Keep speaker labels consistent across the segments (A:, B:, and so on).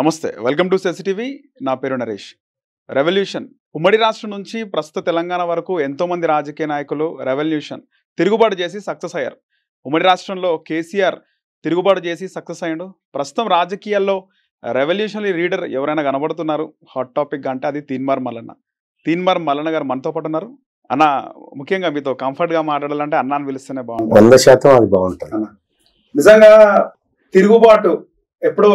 A: నమస్తే, welcome to సెన్సిటివి. నా పేరు నరేష్. రెవల్యూషన్ ఉమ్మడి రాష్ట్రం నుంచి ప్రస్తుత తెలంగాణ వరకు ఎంతోమంది రాజకీయ నాయకులు రెవల్యూషన్ తిరుగుబాటు చేసి సక్సెస్ అయ్యారు. ఉమ్మడి రాష్ట్రంలో కేసీఆర్ తిరుగుబాటు చేసి సక్సెస్ అయ్యాడు. ప్రస్తుతం రాజకీయాల్లో రెవల్యూషనరీ లీడర్ ఎవరైనా కనబడుతున్నారు హాట్ టాపిక్ అంటే అది తీన్మార్ మల్లన్న. తీన్మార్ మల్లన్న గారు మనతో పాటు ఉన్నారు. అన్న, ముఖ్యంగా మీతో కంఫర్ట్గా మాట్లాడాలంటే అన్న అని పిలిస్తేనే బాగుంటుంది.
B: 100% అది బాగుంటుంది.
A: నిజంగా తిరుగుబాటు ఎప్పుడు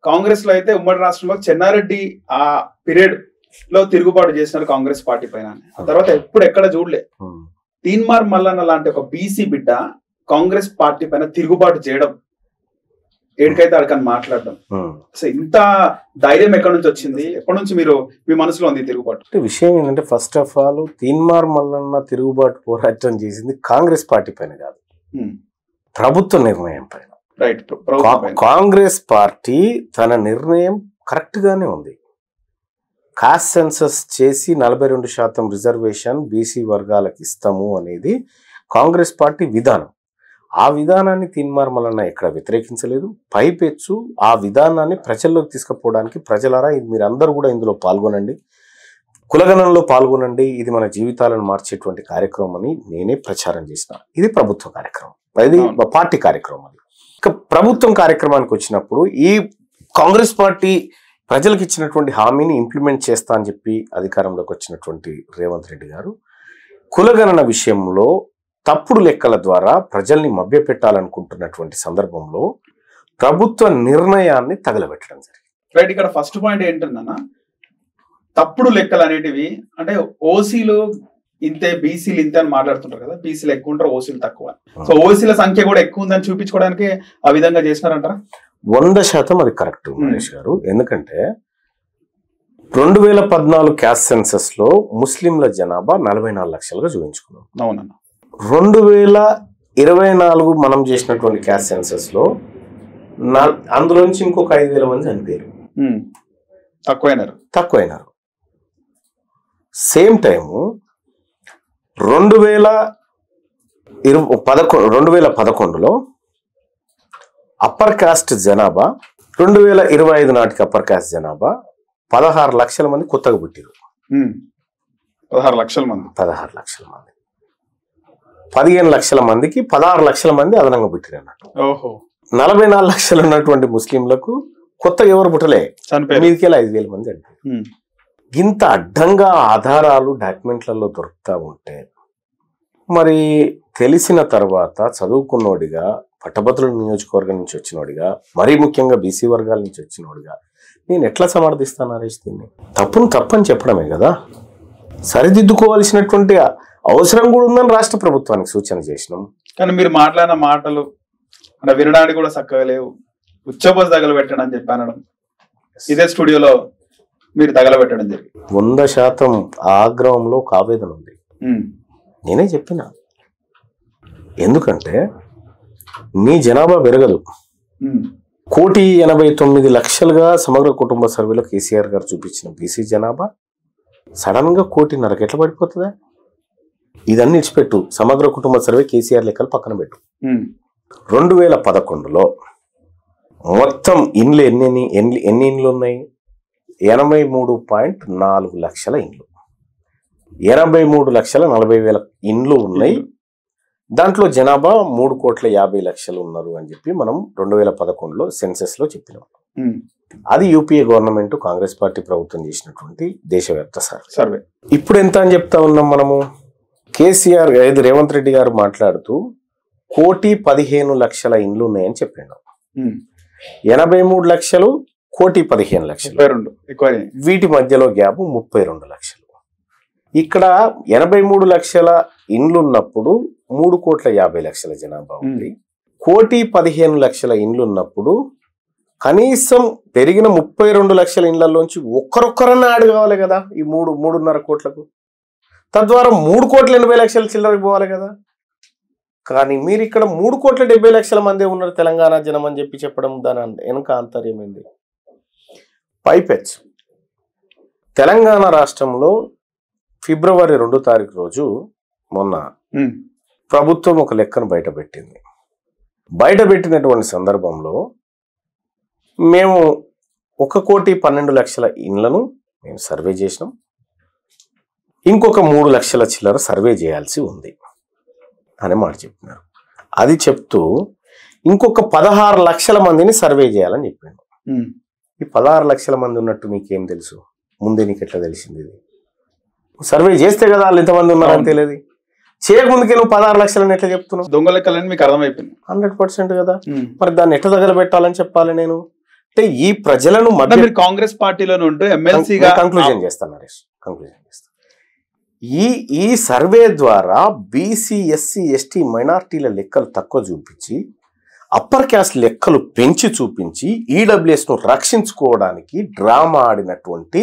A: కాంగ్రెస్ లో అయితే ఉమ్మడి రాష్ట్రంలో చెన్నారెడ్డి ఆ పీరియడ్ లో తిరుగుబాటు చేసినారు కాంగ్రెస్ పార్టీ పైన. ఆ తర్వాత ఎప్పుడు ఎక్కడ చూడలే తీన్మార్ మల్లన్న లాంటి ఒక బీసీ బిడ్డ కాంగ్రెస్ పార్టీ పైన తిరుగుబాటు చేయడం, ఏడికైతే అడకని మాట్లాడడం, అసలు ఇంత ధైర్యం ఎక్కడి నుంచి వచ్చింది? ఎప్పటి నుంచి మీరు మీ మనసులో ఉంది తిరుగుబాటు?
B: విషయం ఏంటంటే, first of all Teenmar Mallanna తిరుగుబాటు పోరాటం చేసింది కాంగ్రెస్ పార్టీ పైన కాదు, ప్రభుత్వ నిర్ణయం పైన. కాంగ్రెస్ పార్టీ తన నిర్ణయం కరెక్ట్ గానే ఉంది. కాస్ట్ సెన్సస్ చేసి 42% రిజర్వేషన్ బీసీ వర్గాలకు ఇస్తాము అనేది కాంగ్రెస్ పార్టీ విధానం. ఆ విధానాన్ని తీన్మార్ మల్లన్న ఎక్కడ వ్యతిరేకించలేదు. పైపెచ్చు ఆ విధానాన్ని ప్రజల్లోకి తీసుకుపోవడానికి ప్రజలారా మీరందరూ కూడా ఇందులో పాల్గొనండి, కులగణంలో పాల్గొనండి, ఇది మన జీవితాలను మార్చేటువంటి కార్యక్రమం అని నేనే ప్రచారం చేసిన. ఇది ప్రభుత్వ కార్యక్రమం, ఇది పార్టీ కార్యక్రమం. అది ఇక ప్రభుత్వం కార్యక్రమానికి వచ్చినప్పుడు ఈ కాంగ్రెస్ పార్టీ ప్రజలకు ఇచ్చినటువంటి హామీని ఇంప్లిమెంట్ చేస్తా అని చెప్పి అధికారంలోకి వచ్చినటువంటి రేవంత్ రెడ్డి గారు కులగణన విషయంలో తప్పుడు లెక్కల ద్వారా ప్రజల్ని మభ్యపెట్టాలనుకుంటున్నటువంటి సందర్భంలో ప్రభుత్వ నిర్ణయాన్ని తగలబెట్టడం జరిగింది.
A: రైట్, ఇక్కడ ఫస్ట్ పాయింట్ ఏంటన్నా, తప్పుడు లెక్కలు అనేటివి అంటే ఓసీలు ఇంతే బీసీలు ఇంతే అని మాట్లాడుతుంటారు కదా. బీసీలు ఎక్కువ ఉంటారు, ఓసీలు తక్కువ. సో ఓసీల సంఖ్య కూడా ఎక్కువ ఉందని చూపించుకోవడానికి ఆ విధంగా చేసినారంటారా?
B: 100% అది కరెక్ట్ మహేష్ గారు. ఎందుకంటే 2014 క్యాస్ట్ సెన్సస్ లో ముస్లింల జనాభా 44 లక్షలుగా చూపించుకున్నాం.
A: అవునన్నా.
B: 2024 మనం చేసినటువంటి క్యాస్ట్ సెన్సస్ లో అందులోంచి ఇంకొక 5,000 మంది చనిపోయారు, తక్కువైనారు. సేమ్ టైము 2011లో అప్పర్ కాస్ట్ జనాభా 2025 నాటికి అప్పర్ కాస్ట్ జనాభా 16 లక్షల మంది కొత్తగా పుట్టారు.
A: 16 లక్షల మంది
B: 15 లక్షల మందికి 16 లక్షల మంది అదనంగా పుట్టారు అన్నట్టు. 44 లక్షలు ఉన్నటువంటి ముస్లింలకు కొత్తగా ఎవరు పుట్టలే, మీదికి 5,000 మంది అంటే. ఇంత అడ్డంగా ఆధారాలు డాక్యుమెంట్లలో దొరుకుతూ ఉంటే మరి తెలిసిన తర్వాత చదువుకున్నోడిగా, పట్టభద్రుల నియోజకవర్గం నుంచి వచ్చినోడిగా, మరీ ముఖ్యంగా బీసీ వర్గాల నుంచి వచ్చినోడిగా నేను ఎట్లా సమర్థిస్తాను నరేష్? దీన్ని తప్పని చెప్పడమే కదా. సరిదిద్దుకోవాల్సినటువంటి అవసరం కూడా ఉందని రాష్ట్ర ప్రభుత్వానికి సూచన చేసినాం.
A: కానీ మీరు మాట్లాడిన మాటలు అంటే వినడానికి కూడా చక్కగా లేవు. ఉచ్చబోసి తగలబెట్టడం అని చెప్పి అనడం, ఇదే స్టూడియోలో మీరు తగలబెట్టడం జరిగింది.
B: 100% ఆగ్రహంలో ఒక ఆవేదన ఉంది. నేనే చెప్పిన, ఎందుకంటే నీ జనాభా పెరగదు. 1,89,00,000గా సమగ్ర కుటుంబ సర్వేలో కేసీఆర్ గారు చూపించిన బీసీ జనాభా సడన్ గా 1,50,00,000 ఎట్లా పడిపోతుందా? ఇదన్నీ ఇచ్చిపెట్టు, సమగ్ర కుటుంబ సర్వే కేసీఆర్ లెక్కలు పక్కన పెట్టు. 2011లో మొత్తం ఇండ్లు ఎన్ని ఇండ్లు ఉన్నాయి? 83.4 లక్షల ఇండ్లు, 83,40,000 ఇండ్లు ఉన్నాయి. దాంట్లో జనాభా 3,50,00,000 ఉన్నారు అని చెప్పి మనం 2011లో సెన్సెస్ లో చెప్పినాం. అది యూపీఏ గవర్నమెంట్ కాంగ్రెస్ పార్టీ ప్రభుత్వం చేసినటువంటి దేశవ్యాప్త సర్వే. ఇప్పుడు ఎంత అని చెప్తా ఉన్నాం మనము? కేసీఆర్ రేవంత్ రెడ్డి గారు మాట్లాడుతూ 1,15,00,000 ఇండ్లు ఉన్నాయని చెప్పాడు. 83 లక్షలు, 1,15,00,000, వీటి మధ్యలో గ్యాప్ 32 లక్షలు. ఇక్కడ 83 లక్షల ఇండ్లు ఉన్నప్పుడు 3,50,00,000 జనాభా ఉంది. 1,15,00,000 ఇండ్లు ఉన్నప్పుడు కనీసం పెరిగిన 32 లక్షల ఇండ్లలోంచి ఒక్కరొక్కరన్నా యాడ్ కావాలి కదా ఈ 3.5 కోట్లకు. తద్వారా 3,80,00,000 చిల్లరకు పోవాలి కదా. కానీ మీరు ఇక్కడ 3,70,00,000 మంది ఉన్నారు తెలంగాణ జనం అని చెప్పి చెప్పడం, దాని వెనుక ఆంతర్యమైంది. పైపెచ్ తెలంగాణ రాష్ట్రంలో ఫిబ్రవరి 2వ తారీఖు రోజు మొన్న ప్రభుత్వం ఒక లెక్కను బయటపెట్టినటువంటి సందర్భంలో మేము 1,12,00,000 ఇండ్లను మేము సర్వే చేసినాం, ఇంకొక 3 లక్షల చిల్లర సర్వే చేయాల్సి ఉంది అని మాట చెప్పినారు. అది చెప్తూ ఇంకొక 16 లక్షల మందిని సర్వే చేయాలని చెప్పాను. ఈ 16 లక్షల మంది ఉన్నట్టు నీకేం తెలుసు? ముందే నీకు ఎట్లా తెలిసింది? ఇది సర్వే చేస్తే కదా వాళ్ళు ఎంతమంది ఉన్నారని తెలియదు. చేయకముందుకే నువ్వు 16 లక్షలని ఎట్లా చెప్తున్నావు?
A: దొంగ లెక్కలని మీకు అర్థమైపోయింది
B: 100% కదా. మరి దాన్ని ఎట్లా తగలబెట్టాలని చెప్పాలి నేను? అంటే ఈ ప్రజలను
A: మీరు కాంగ్రెస్ పార్టీలో ఉంటూ ఎమ్మెల్సీగా
B: కంక్లూజన్ చేస్తాను నరేష్, కంక్లూజన్ చేస్తాను. ఈ సర్వే ద్వారా బీసీ, ఎస్సీ, ఎస్టీ, మైనార్టీల లెక్కలు తక్కువ చూపించి అప్పర్ క్యాస్ట్ లెక్కలు పెంచి చూపించి ఈడబ్ల్యూఎస్ను రక్షించుకోవడానికి డ్రామా ఆడినటువంటి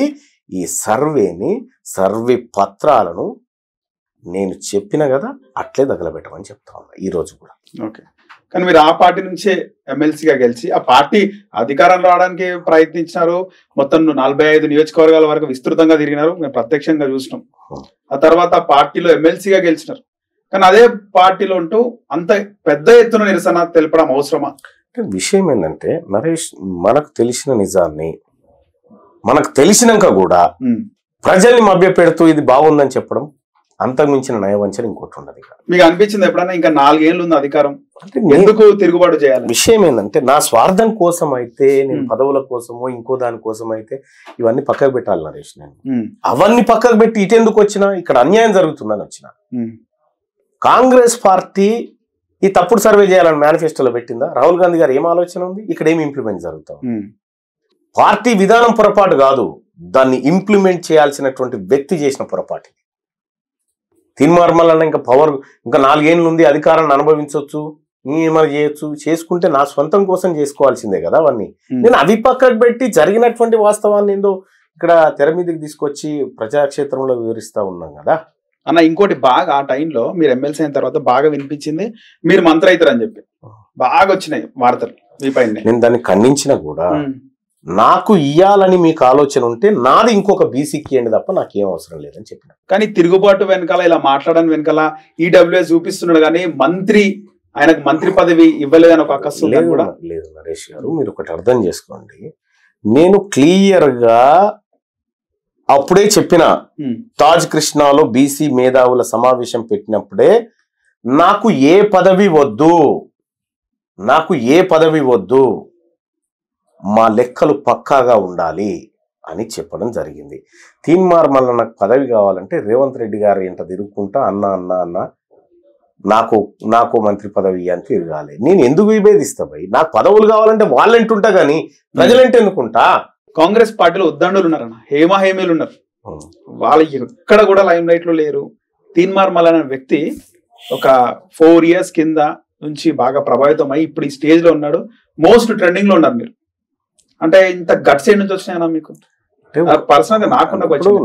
B: ఈ సర్వే పత్రాలను నేను చెప్పిన కదా అట్లే తగలబెట్టమని చెప్తా ఉన్నా ఈ రోజు కూడా.
A: ఓకే, కానీ మీరు ఆ పార్టీ నుంచే ఎమ్మెల్సీగా గెలిచి ఆ పార్టీ అధికారంలో రావడానికి ప్రయత్నించినారు. మొత్తం 45 నియోజకవర్గాల వరకు విస్తృతంగా తిరిగినారు, మేము ప్రత్యక్షంగా చూసినాం. ఆ తర్వాత ఆ పార్టీలో ఎమ్మెల్సీగా గెలిచినారు. కానీ అదే పార్టీలో ఉంటూ అంత పెద్ద ఎత్తున నిరసన తెలపడం అవసరమా?
B: విషయం ఏంటంటే నరేష్, మనకు తెలిసిన నిజాన్ని మనకు తెలిసినాక కూడా ప్రజల్ని మభ్య పెడుతూ ఇది బాగుందని చెప్పడం అంతకుమించిన నయవంచన ఇంకోటి ఉండదు.
A: మీకు అనిపించింది ఎప్పుడన్నా ఇంకా 4 ఏళ్ళు ఉంది అధికారం, అంటే ఎందుకు తిరుగుబాటు చేయాలి?
B: విషయం ఏంటంటే నా స్వార్థం కోసం అయితే, నేను పదవుల కోసమో ఇంకో దాని కోసం అయితే ఇవన్నీ పక్కకు పెట్టాలి నరేష్. నేను అవన్నీ పక్కకు పెట్టి ఇటెందుకు వచ్చినా? ఇక్కడ అన్యాయం జరుగుతుందని వచ్చిన. కాంగ్రెస్ పార్టీ ఈ తప్పుడు సర్వే చేయాలని మేనిఫెస్టోలో పెట్టిందా? రాహుల్ గాంధీ గారు ఏం ఆలోచన ఉంది? ఇక్కడ ఏమి ఇంప్లిమెంట్ జరుగుతాం? పార్టీ విధానం పొరపాటు కాదు, దాన్ని ఇంప్లిమెంట్ చేయాల్సినటువంటి వ్యక్తి చేసిన పొరపాటు. తీన్మార్మల్ ఇంకా పవర్ ఇంకా 4 ఏళ్ళు ఉంది, అధికారాన్ని అనుభవించవచ్చు, ఏమైనా చేయొచ్చు, చేసుకుంటే నా సొంతం కోసం చేసుకోవాల్సిందే కదా అవన్నీ. నేను అవి పక్కకు పెట్టి జరిగినటువంటి వాస్తవాన్ని ఏందో ఇక్కడ తెర మీదకి తీసుకొచ్చి ప్రజాక్షేత్రంలో వివరిస్తా ఉన్నాం కదా
A: అన్న. ఇంకోటి బాగా ఆ టైంలో మీరు ఎమ్మెల్సీ అయిన తర్వాత బాగా వినిపించింది మీరు మంత్రి అవుతారని చెప్పి బాగా వచ్చినాయి వార్తలు మీ పైన.
B: నేను దాన్ని ఖండించినా కూడా నాకు ఇయ్యాలని మీకు ఆలోచన ఉంటే నాది ఇంకొక బీసీకి ఇవ్వండి తప్ప నాకేం అవసరం లేదని చెప్పిన.
A: కానీ తిరుగుబాటు వెనకాల ఇలా మాట్లాడని వెనకాల ఈడబ్ల్యూఎస్ చూపిస్తున్నాడు, కానీ ఆయనకు మంత్రి పదవి ఇవ్వలేదని ఒక అకస్సు
B: లేదు నరేష్ గారు. మీరు ఒకటి అర్థం చేసుకోండి, నేను క్లియర్ గా అప్పుడే చెప్పిన తాజ్ కృష్ణాలో బీసీ మేధావుల సమావేశం పెట్టినప్పుడే నాకు ఏ పదవి వద్దు, మా లెక్కలు పక్కాగా ఉండాలి అని చెప్పడం జరిగింది. తీన్మార్మల్ నాకు పదవి కావాలంటే రేవంత్ రెడ్డి గారు ఎంత తిరుగుకుంటా అన్న నాకు మంత్రి పదవి అని తిరగాలి. నేను ఎందుకు విభేదిస్తా భయ్? నాకు పదవులు కావాలంటే వాళ్ళంటుంటా గానీ ప్రజలంటే ఎందుకుంటా?
A: కాంగ్రెస్ పార్టీలో ఉద్దండులు ఉన్నారన్న, హేమీలు ఉన్నారు, వాళ్ళు ఎక్కడ కూడా లైమ్ లైట్ లో లేరు. తీన్మార్మల్ అనే వ్యక్తి ఒక 4 years కింద నుంచి బాగా ప్రభావితం అయ్యి ఇప్పుడు ఈ స్టేజ్ లో ఉన్నాడు, మోస్ట్ ట్రెండింగ్ లో ఉన్నారు. మీరు అంటే ఇంత గట్స్ నుంచి వచ్చినాయన్నా మీకు? పర్సనల్ గా నాకు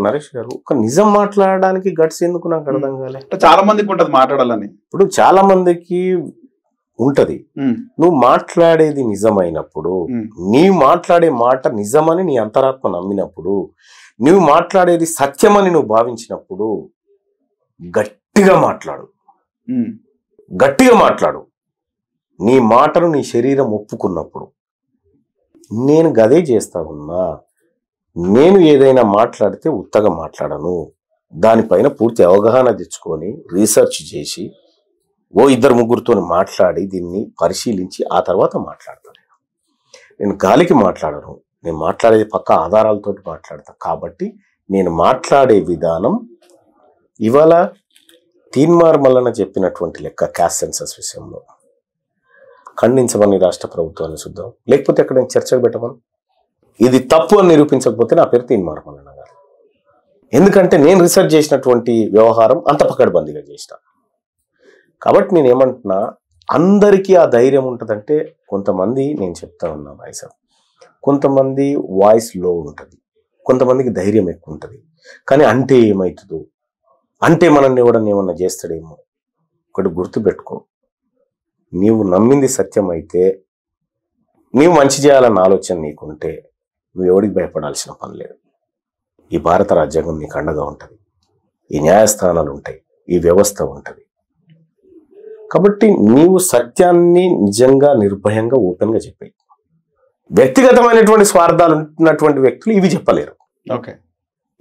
B: నరేష్ గారు ఒక నిజం మాట్లాడడానికి గట్స్ ఎందుకు నాకు అర్థం కాలే.
A: చాలా మందికి ఉంటది మాట్లాడాలని.
B: ఇప్పుడు చాలా మందికి ఉంటది. నువ్వు మాట్లాడేది నిజమైనప్పుడు, నీవు మాట్లాడే మాట నిజమని నీ అంతరాత్మ నమ్మినప్పుడు, నువ్వు మాట్లాడేది సత్యమని నువ్వు భావించినప్పుడు గట్టిగా మాట్లాడు. నీ మాటను నీ శరీరం ఒప్పుకున్నప్పుడు. నేను గదే చేస్తా ఉన్నా. నేను ఏదైనా మాట్లాడితే ఉత్తగా మాట్లాడను, దానిపైన పూర్తి అవగాహన తెచ్చుకొని రీసెర్చ్ చేసి 2-3 మాట్లాడి దీన్ని పరిశీలించి ఆ తర్వాత మాట్లాడతాను. నేను గాలికి మాట్లాడను, నేను మాట్లాడేది పక్క ఆధారాలతో మాట్లాడతా. కాబట్టి నేను మాట్లాడే విధానం ఇవాళ తీన్మార్మల్ చెప్పినటువంటి లెక్క క్యాస్ట్ సెన్సస్ విషయంలో ఖండించమని రాష్ట్ర ప్రభుత్వాన్ని చూద్దాం, లేకపోతే ఎక్కడ చర్చకు పెట్టమని. ఇది తప్పు అని నిరూపించకపోతే నా పేరు తీన్మార్మల్ గారు. ఎందుకంటే నేను రీసెర్చ్ చేసినటువంటి వ్యవహారం అంత పకడ్బందీగా చేసిన. కాబట్టి నేను ఏమంటున్నా, అందరికీ ఆ ధైర్యం ఉంటుందంటే కొంతమంది, నేను చెప్తా ఉన్నా వాయిస్, కొంతమంది వాయిస్ లో ఉంటుంది, కొంతమందికి ధైర్యం ఎక్కువ ఉంటుంది. కానీ అంటే ఏమవుతుందో, అంటే మనల్ని ఏమన్నా చేస్తాడేమో. ఒకటి గుర్తుపెట్టుకో, నీవు నమ్మింది సత్యం అయితే, నీవు మంచి చేయాలన్న ఆలోచన నీకుంటే నువ్వు ఎవరికి భయపడాల్సిన పని లేదు. ఈ భారత రాజ్యాంగం నీకు అండగా ఉంటుంది, ఈ న్యాయస్థానాలు ఉంటాయి, ఈ వ్యవస్థ ఉంటుంది. కాబట్టి నీవు సత్యాన్ని నిజంగా నిర్భయంగా ఓపెన్గా చెప్పాయి. వ్యక్తిగతమైనటువంటి స్వార్థాలు ఉన్నటువంటి వ్యక్తులు ఇవి చెప్పలేరు.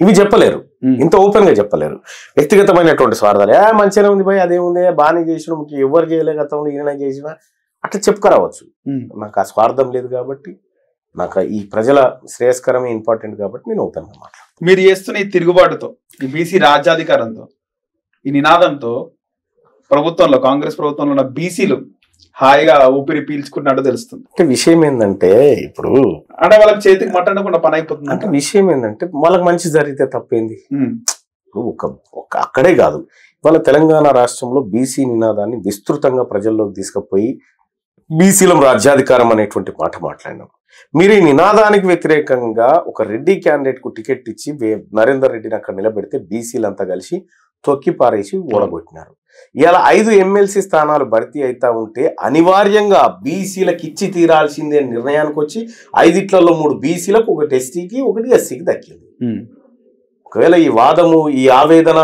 B: ఇవి చెప్పలేరు, ఇంత ఓపెన్ గా చెప్పలేరు. వ్యక్తిగతమైనటువంటి స్వార్థాలు మంచిగానే ఉంది భయ్, అదేముంది బాగానే చేసిన, ఎవరు చేయలే గతంలో ఈయన చేసినా అట్లా చెప్పుకురావచ్చు. నాకు ఆ స్వార్థం లేదు కాబట్టి, నాకు ఈ ప్రజల శ్రేయస్కరమే ఇంపార్టెంట్ కాబట్టి నేను ఓపెన్ గా మాట్లాడుతాను.
A: మీరు చేస్తున్న ఈ తిరుగుబాటుతో, ఈ బీసీ రాజ్యాధికారంతో, ఈ నినాదంతో ప్రభుత్వంలో, కాంగ్రెస్ ప్రభుత్వంలో ఉన్న బీసీలు హాయిగా ఊపిరి పీల్చుకున్నట్టు తెలుస్తుంది.
B: అంటే విషయం ఏంటంటే, ఇప్పుడు
A: అంటే వాళ్ళకి చేతికి మట్టకుండా పని అయిపోతుంది.
B: అంటే విషయం ఏంటంటే, వాళ్ళకి మంచి జరిగితే తప్పేంది? ఒక అక్కడే కాదు, వాళ్ళ తెలంగాణ రాష్ట్రంలో బీసీ నినాదాన్ని విస్తృతంగా ప్రజల్లోకి తీసుకుపోయి బీసీలం రాజ్యాధికారం అనేటువంటి మాట మాట్లాడినాం. మీరు ఈ నినాదానికి వ్యతిరేకంగా ఒక రెడ్డి క్యాండిడేట్ కు టికెట్ ఇచ్చి నరేందర్ రెడ్డిని అక్కడ నిలబెడితే బీసీలంతా కలిసి తొక్కి పారేసి ఓడగొట్టినారు. ఇలా 5 ఎమ్మెల్సీ స్థానాలు భర్తీ అవుతా ఉంటే అనివార్యంగా బీసీలకు ఇచ్చి తీరాల్సిందే నిర్ణయానికి వచ్చి 5ట్లో 3 బీసీలకు, 1 ఎస్టీకి, 1 ఎస్సీకి దక్కింది. ఒకవేళ ఈ వాదము, ఈ ఆవేదన,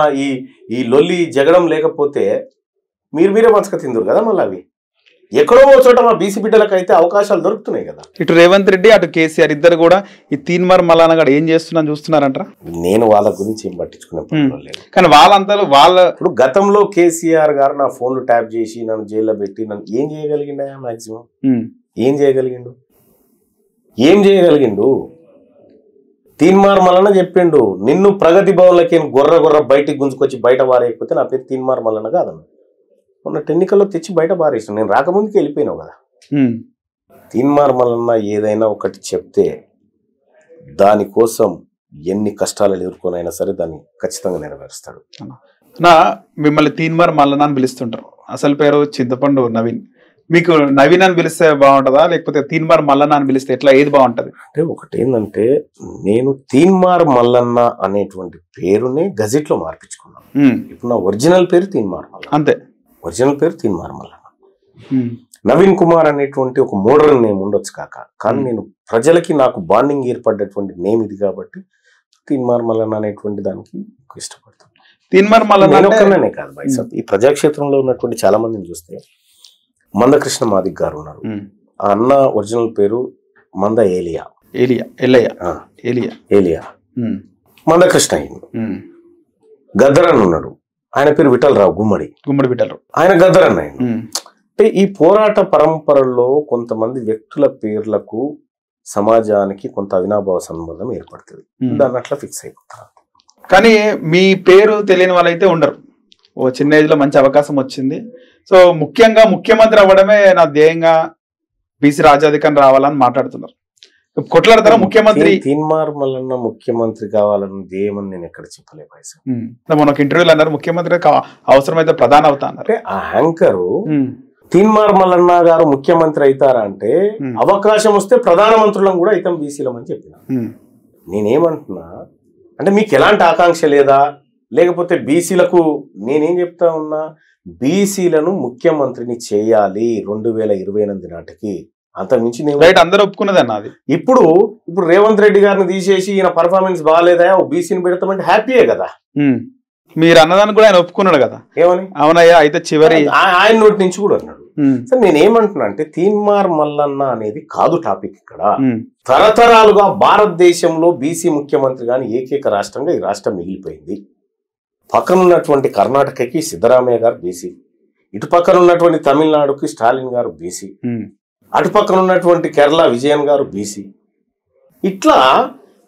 B: ఈ లొల్లి జగడం లేకపోతే మీరే మంచక తిందురు కదా. మళ్ళీ అవి ఎక్కడో చోట మా బీసీ బిడ్డలకు అయితే అవకాశాలు దొరుకుతున్నాయి కదా.
A: ఇటు రేవంత్ రెడ్డి, అటు కేసీఆర్ ఇద్దరు కూడా ఈ తీన్మార్ మల్లన్న గారు ఏం చేస్తున్నాను చూస్తున్నారంటారా?
B: నేను వాళ్ళ గురించి ఏం పట్టించుకునే లేదు.
A: కానీ వాళ్ళంతా
B: ఇప్పుడు గతంలో కేసీఆర్ గారు నా ఫోన్లు ట్యాప్ చేసి నన్ను జైల్లో పెట్టి నన్ను ఏం చేయగలిగిండా? మాక్సిమం ఏం చేయగలిగిండు? తీన్మార్ మల్లన్న చెప్పిండు, నిన్ను ప్రగతి భవన్లకి గొర్ర బయటికి గుంజుకొచ్చి బయట వారేయకపోతే నా పేరు తీన్మార్ మల్లన్న కాదన్న. మొన్న ఎన్నికల్లో తెచ్చి బయట పారేసిన, నేను రాకముందుకే వెళ్ళిపోయినావు కదా. తీన్మార్ మల్లన్న ఏదైనా ఒకటి చెప్తే దానికోసం ఎన్ని కష్టాలు ఎదుర్కొనైనా సరే దాన్ని ఖచ్చితంగా నెరవేరుస్తాడు.
A: మిమ్మల్ని తీన్మార్ మల్లన్న అని పిలుస్తుంటారు, అసలు పేరు చింతపండు నవీన్. మీకు నవీన్ అని పిలిస్తే బాగుంటుందా, లేకపోతే తీన్మార్ మల్లన్న అని పిలిస్తే ఎట్లా, ఏది బాగుంటది?
B: అంటే ఒకటి ఏంటంటే, నేను తీన్మార్ మల్లన్న అనేటువంటి పేరుని గజెట్ లో మార్పించుకున్నాను. ఇప్పుడు నా ఒరిజినల్ పేరు తీన్మార్ మల్లన్న,
A: అంతే.
B: ఒరిజినల్ పేరు తీన్మార్ మల్లన్న. నవీన్ కుమార్ అనేటువంటి ఒక మోడర్న్ నేమ్ ఉండొచ్చు కానీ నేను ప్రజలకి నాకు బాండింగ్ ఏర్పడ్డటువంటి నేమ్ ఇది కాబట్టి తీన్మార్ మల్లన్న అనేటువంటి దానికి ఇష్టపడతాను.
A: తీన్మార్ మల్లన్న
B: ఒక్కనే కాదు, ఈ ప్రజాక్షేత్రంలో ఉన్నటువంటి చాలా మందిని చూస్తే మందకృష్ణ మాదిక్ గారు ఉన్నారు. ఆ అన్న ఒరిజినల్ పేరు మంద ఏలియా. మందకృష్ణ అయింది. గద్దరన్ ఉన్నాడు, ఆయన పేరు విఠలరావు, గుమ్మడి
A: విఠలరావు,
B: ఆయన గద్దరన్ అయింది. అంటే ఈ పోరాట పరంపరలో కొంతమంది వ్యక్తుల పేర్లకు సమాజానికి కొంత అవినాభావ సంబంధం ఏర్పడుతుంది, దాన్ని అట్లా ఫిక్స్ అయిపోతారు.
A: కానీ మీ పేరు తెలియని వాళ్ళైతే ఉండరు. ఓ చిన్న ఏజ్ లో మంచి అవకాశం వచ్చింది, సో ముఖ్యంగా ముఖ్యమంత్రి అవ్వడమే నా ధ్యేయంగా, బీసీ రాజ్యాధికారం రావాలని మాట్లాడుతున్నారు. కొట్లాడతారా ముఖ్యమంత్రి?
B: తీన్మార్ మల్లన్న ముఖ్యమంత్రి కావాలని ధ్యేయమని నేను ఎక్కడ చెప్పలేదు.
A: మనకు ఇంటర్వ్యూలు అన్నారు ముఖ్యమంత్రి అవసరమైతే ప్రధాని అవుతా అన్నారు.
B: ఆ యాంకరు తీన్మార్ మల్లన్న గారు ముఖ్యమంత్రి అవుతారా అంటే, అవకాశం వస్తే ప్రధానమంత్రులను కూడా అయితే బీసీలం అని చెప్పిన. నేనేమంటున్నా అంటే, మీకు ఎలాంటి ఆకాంక్ష లేదా, లేకపోతే బీసీలకు నేనేం చెప్తా ఉన్నా, బీసీలను ముఖ్యమంత్రిని చేయాలి 2028 నాటికి. అంతకుమించి
A: అందరూ ఒప్పుకున్నది అన్నది.
B: ఇప్పుడు రేవంత్ రెడ్డి గారిని తీసేసి ఈయన పర్ఫార్మెన్స్ బాగాలేదా, ఓ బీసీని పెడతామంటే హ్యాపీయే కదా.
A: మీరు అన్నదాన్ని కూడా ఆయన ఒప్పుకున్నాడు కదా.
B: ఏమని?
A: అవునయ్యా, అయితే చివరి
B: ఆయన నోటి నుంచి కూడా అన్నాడు. సరే, నేనేమంటున్నా అంటే, తీన్మార్ మల్లన్న అనేది కాదు టాపిక్ ఇక్కడ. తరతరాలుగా భారతదేశంలో బీసీ ముఖ్యమంత్రి గాని ఏకైక రాష్ట్రంగా ఈ రాష్ట్రం మిగిలిపోయింది. పక్కన ఉన్నటువంటి కర్ణాటకకి సిద్ధరామయ్య గారు బీసీ, ఇటు పక్కన ఉన్నటువంటి తమిళనాడుకి స్టాలిన్ గారు బీసీ, అటు పక్కన ఉన్నటువంటి కేరళ విజయన్ గారు బీసీ. ఇట్లా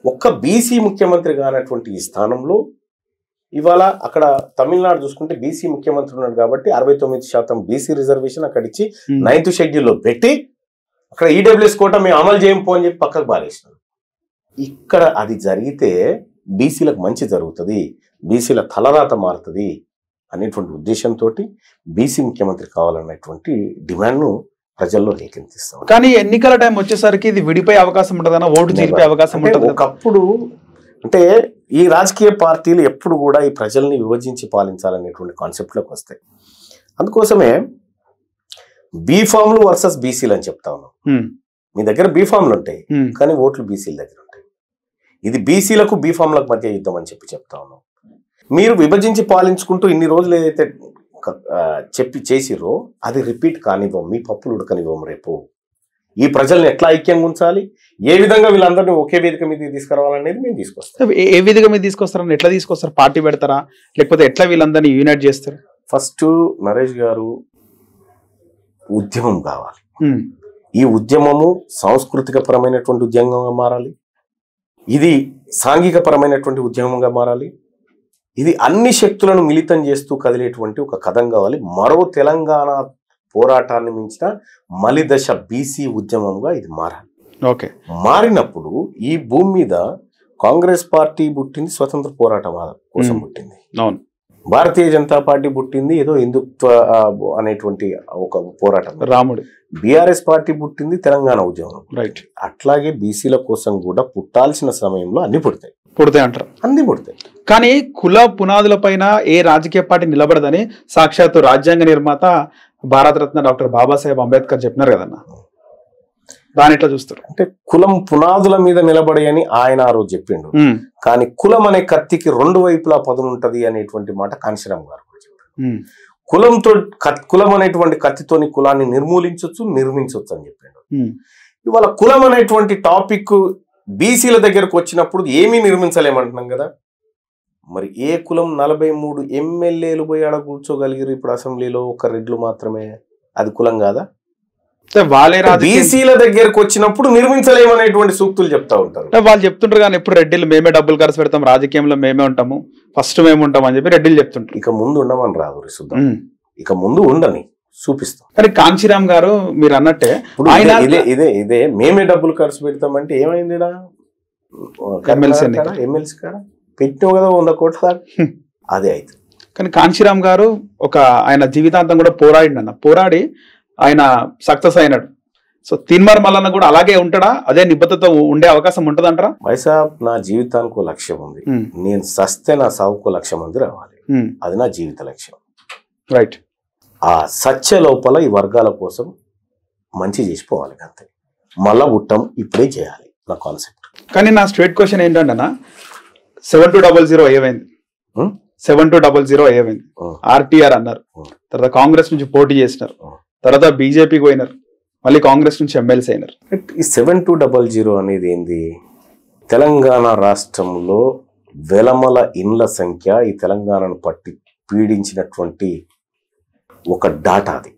B: ఒక్క బీసీ ముఖ్యమంత్రి కానటువంటి ఈ స్థానంలో ఇవాళ అక్కడ తమిళనాడు చూసుకుంటే బీసీ ముఖ్యమంత్రి ఉన్నాడు కాబట్టి 69% బీసీ రిజర్వేషన్ అక్కడ ఇచ్చి 9th షెడ్యూల్లో పెట్టి, అక్కడ ఈడబ్ల్యూఎస్ కోట మేము అమలు చేయము అని చెప్పి పక్కకు బారేసినారు. ఇక్కడ అది జరిగితే బీసీలకు మంచి జరుగుతుంది, బీసీల తలరాత మారుతుంది అనేటువంటి ఉద్దేశంతో బీసీ ముఖ్యమంత్రి కావాలన్నటువంటి డిమాండ్ను ప్రజల్లో రేకెత్తిస్తాం.
A: కానీ ఎన్నికల టైం వచ్చేసరికి ఇది విడిపోయే అవకాశం ఉంటుందన్న, ఓటు చీలిపోయే అవకాశం ఉంటుంది.
B: ఒకప్పుడు అంటే ఈ రాజకీయ పార్టీలు ఎప్పుడు కూడా ఈ ప్రజల్ని విభజించి పాలించాలనేటువంటి కాన్సెప్ట్లోకి వస్తాయి. అందుకోసమే బీఫామ్లు వర్సెస్ బీసీలు అని చెప్తా ఉన్నాం. మీ దగ్గర బీఫామ్లు ఉంటాయి కానీ ఓట్లు బీసీల దగ్గర ఉంటాయి. ఇది బీసీలకు బీఫామ్లకు మధ్య యుద్ధం అని చెప్తా ఉన్నాం. మీరు విభజించి పాలించుకుంటూ ఇన్ని రోజులు ఏదైతే చెప్పి చేసిరో అది రిపీట్ కానివ్వం, మీ పప్పులు ఉడకనివ్వం. రేపు ఈ ప్రజల్ని ఎట్లా ఐక్యంగా ఉంచాలి, ఏ విధంగా వీళ్ళందరినీ ఒకే వేదిక మీద తీసుకురావాలనేది మేము తీసుకొస్తాం.
A: ఏ వేదిక మీద తీసుకొస్తారని ఎట్లా తీసుకొస్తారు? పార్టీ పెడతారా లేకపోతే ఎట్లా వీళ్ళందరినీ యూనైట్ చేస్తారు?
B: ఫస్ట్ నరేష్ గారు ఉద్యమం కావాలి. ఈ ఉద్యమము సాంస్కృతిక పరమైనటువంటి ఉద్యమంగా మారాలి, ఇది సాంఘిక పరమైనటువంటి ఉద్యమంగా మారాలి, ఇది అన్ని శక్తులను మిళితం చేస్తూ కదిలేటువంటి ఒక కథం కావాలి. మరో తెలంగాణ పోరాటాన్ని మించిన మలిదశ బీసీ ఉద్యమంగా ఇది మారాలి.
A: ఓకే,
B: మారినప్పుడు ఈ భూమి మీద కాంగ్రెస్ పార్టీ పుట్టింది స్వతంత్ర పోరాటం కోసం పుట్టింది.
A: అవును,
B: భారతీయ జనతా పార్టీ పుట్టింది ఏదో హిందుత్వ అనేటువంటి ఒక పోరాటం,
A: రాముడు.
B: బీఆర్ఎస్ పార్టీ పుట్టింది తెలంగాణ ఉద్యమం.
A: రైట్.
B: అట్లాగే బీసీల కోసం కూడా పుట్టాల్సిన సమయంలో అన్ని పుడతాయి
A: అంటారు,
B: అన్ని పుడతాయి.
A: కానీ కుల పునాదుల పైన ఏ రాజకీయ పార్టీ నిలబడదని సాక్షాత్తు రాజ్యాంగ నిర్మాత భారతరత్న డాక్టర్ బాబాసాహెబ్ అంబేద్కర్ చెప్పినారు కదన్నా, దాని ఎట్లా చూస్తారు?
B: అంటే కులం పునాదుల మీద నిలబడి అని ఆయన ఆ రోజు చెప్పిండు, కానీ కులం అనే కత్తికి రెండు వైపులా పదునుంటది అనేటువంటి మాట కాంశీరామ్ గారు చెప్పారు. కులం అనేటువంటి కత్తితోని కులాన్ని నిర్మించవచ్చు అని చెప్పిండు. ఇవాళ కులం అనేటువంటి టాపిక్ బీసీల దగ్గరకు వచ్చినప్పుడు ఏమీ నిర్మించలేమంటున్నాం కదా. మరి ఏ కులం 43 ఎమ్మెల్యేలు పోయి ఆడ కూర్చోగలిగారు ఇప్పుడు అసెంబ్లీలో, ఒక రెడ్లు మాత్రమే, అది కులం కాదా? బీసీల దగ్గరకు వచ్చినప్పుడు నిర్మించలేమనేటువంటి సూక్తులు చెప్తా ఉంటారు.
A: వాళ్ళు చెప్తుంటారు కానీ ఎప్పుడు రెడ్డిలు మేమే డబ్బులు ఖర్చు పెడతాం, రాజకీయంలో మేమే ఉంటాము, ఫస్ట్ మేము ఉంటాం అని చెప్పి రెడ్డిలు చెప్తుంటారు.
B: ఇక ముందు ఉండమని రాదు చూద్దాం, ఇక ముందు ఉండని చూపిస్తాం.
A: కానీ కాంశీరామ్ గారు మీరు అన్నట్టే
B: ఇదే మేమే డబ్బులు ఖర్చు పెడతామంటే ఏమైంది? ఎమ్మెల్సీ కాడ పెట్టినావు కదా 100 కోట్ల దాకా, అదే అయితే.
A: కానీ కాంశీరామ్ గారు ఆయన జీవితాంతం కూడా పోరాడి ఆయన సక్సెస్ అయినాడు. సో తీన్మార్ మల్లన్న కూడా అలాగే ఉంటాడా, అదే నిబద్ధతతో ఉండే అవకాశం ఉంటుంది అంటారా?
B: వైసాబ్ నా జీవితానికి లక్ష్యం ఉంది, నేను సస్తే నా సాగుకు లక్ష్యం మంది రావాలి, అది నా జీవిత లక్ష్యం.
A: రైట్.
B: ఆ సత్య లోపల ఈ వర్గాల కోసం మంచి చేసిపోవాలి, అంతే. మళ్ళా పుట్టం ఇప్పుడే చేయాలి నా కాన్సెప్ట్.
A: కానీ నా స్ట్రేట్ క్వశ్చన్ ఏంటంటే 7200 ఏమైంది? 7200 ఏమైంది? ఆర్టీఆర్ అన్నారు, తర్వాత కాంగ్రెస్ నుంచి పోటీ చేసినారు, తర్వాత బీజేపీకి పోయినారు, మళ్ళీ కాంగ్రెస్ నుంచి ఎమ్మెల్సీ అయినారు.
B: ఈ 7200 అనేది ఏంది? తెలంగాణ రాష్ట్రంలో వెలమల ఇండ్ల సంఖ్య ఈ తెలంగాణను పట్టి పీడించినటువంటి ఒక డాటా అది.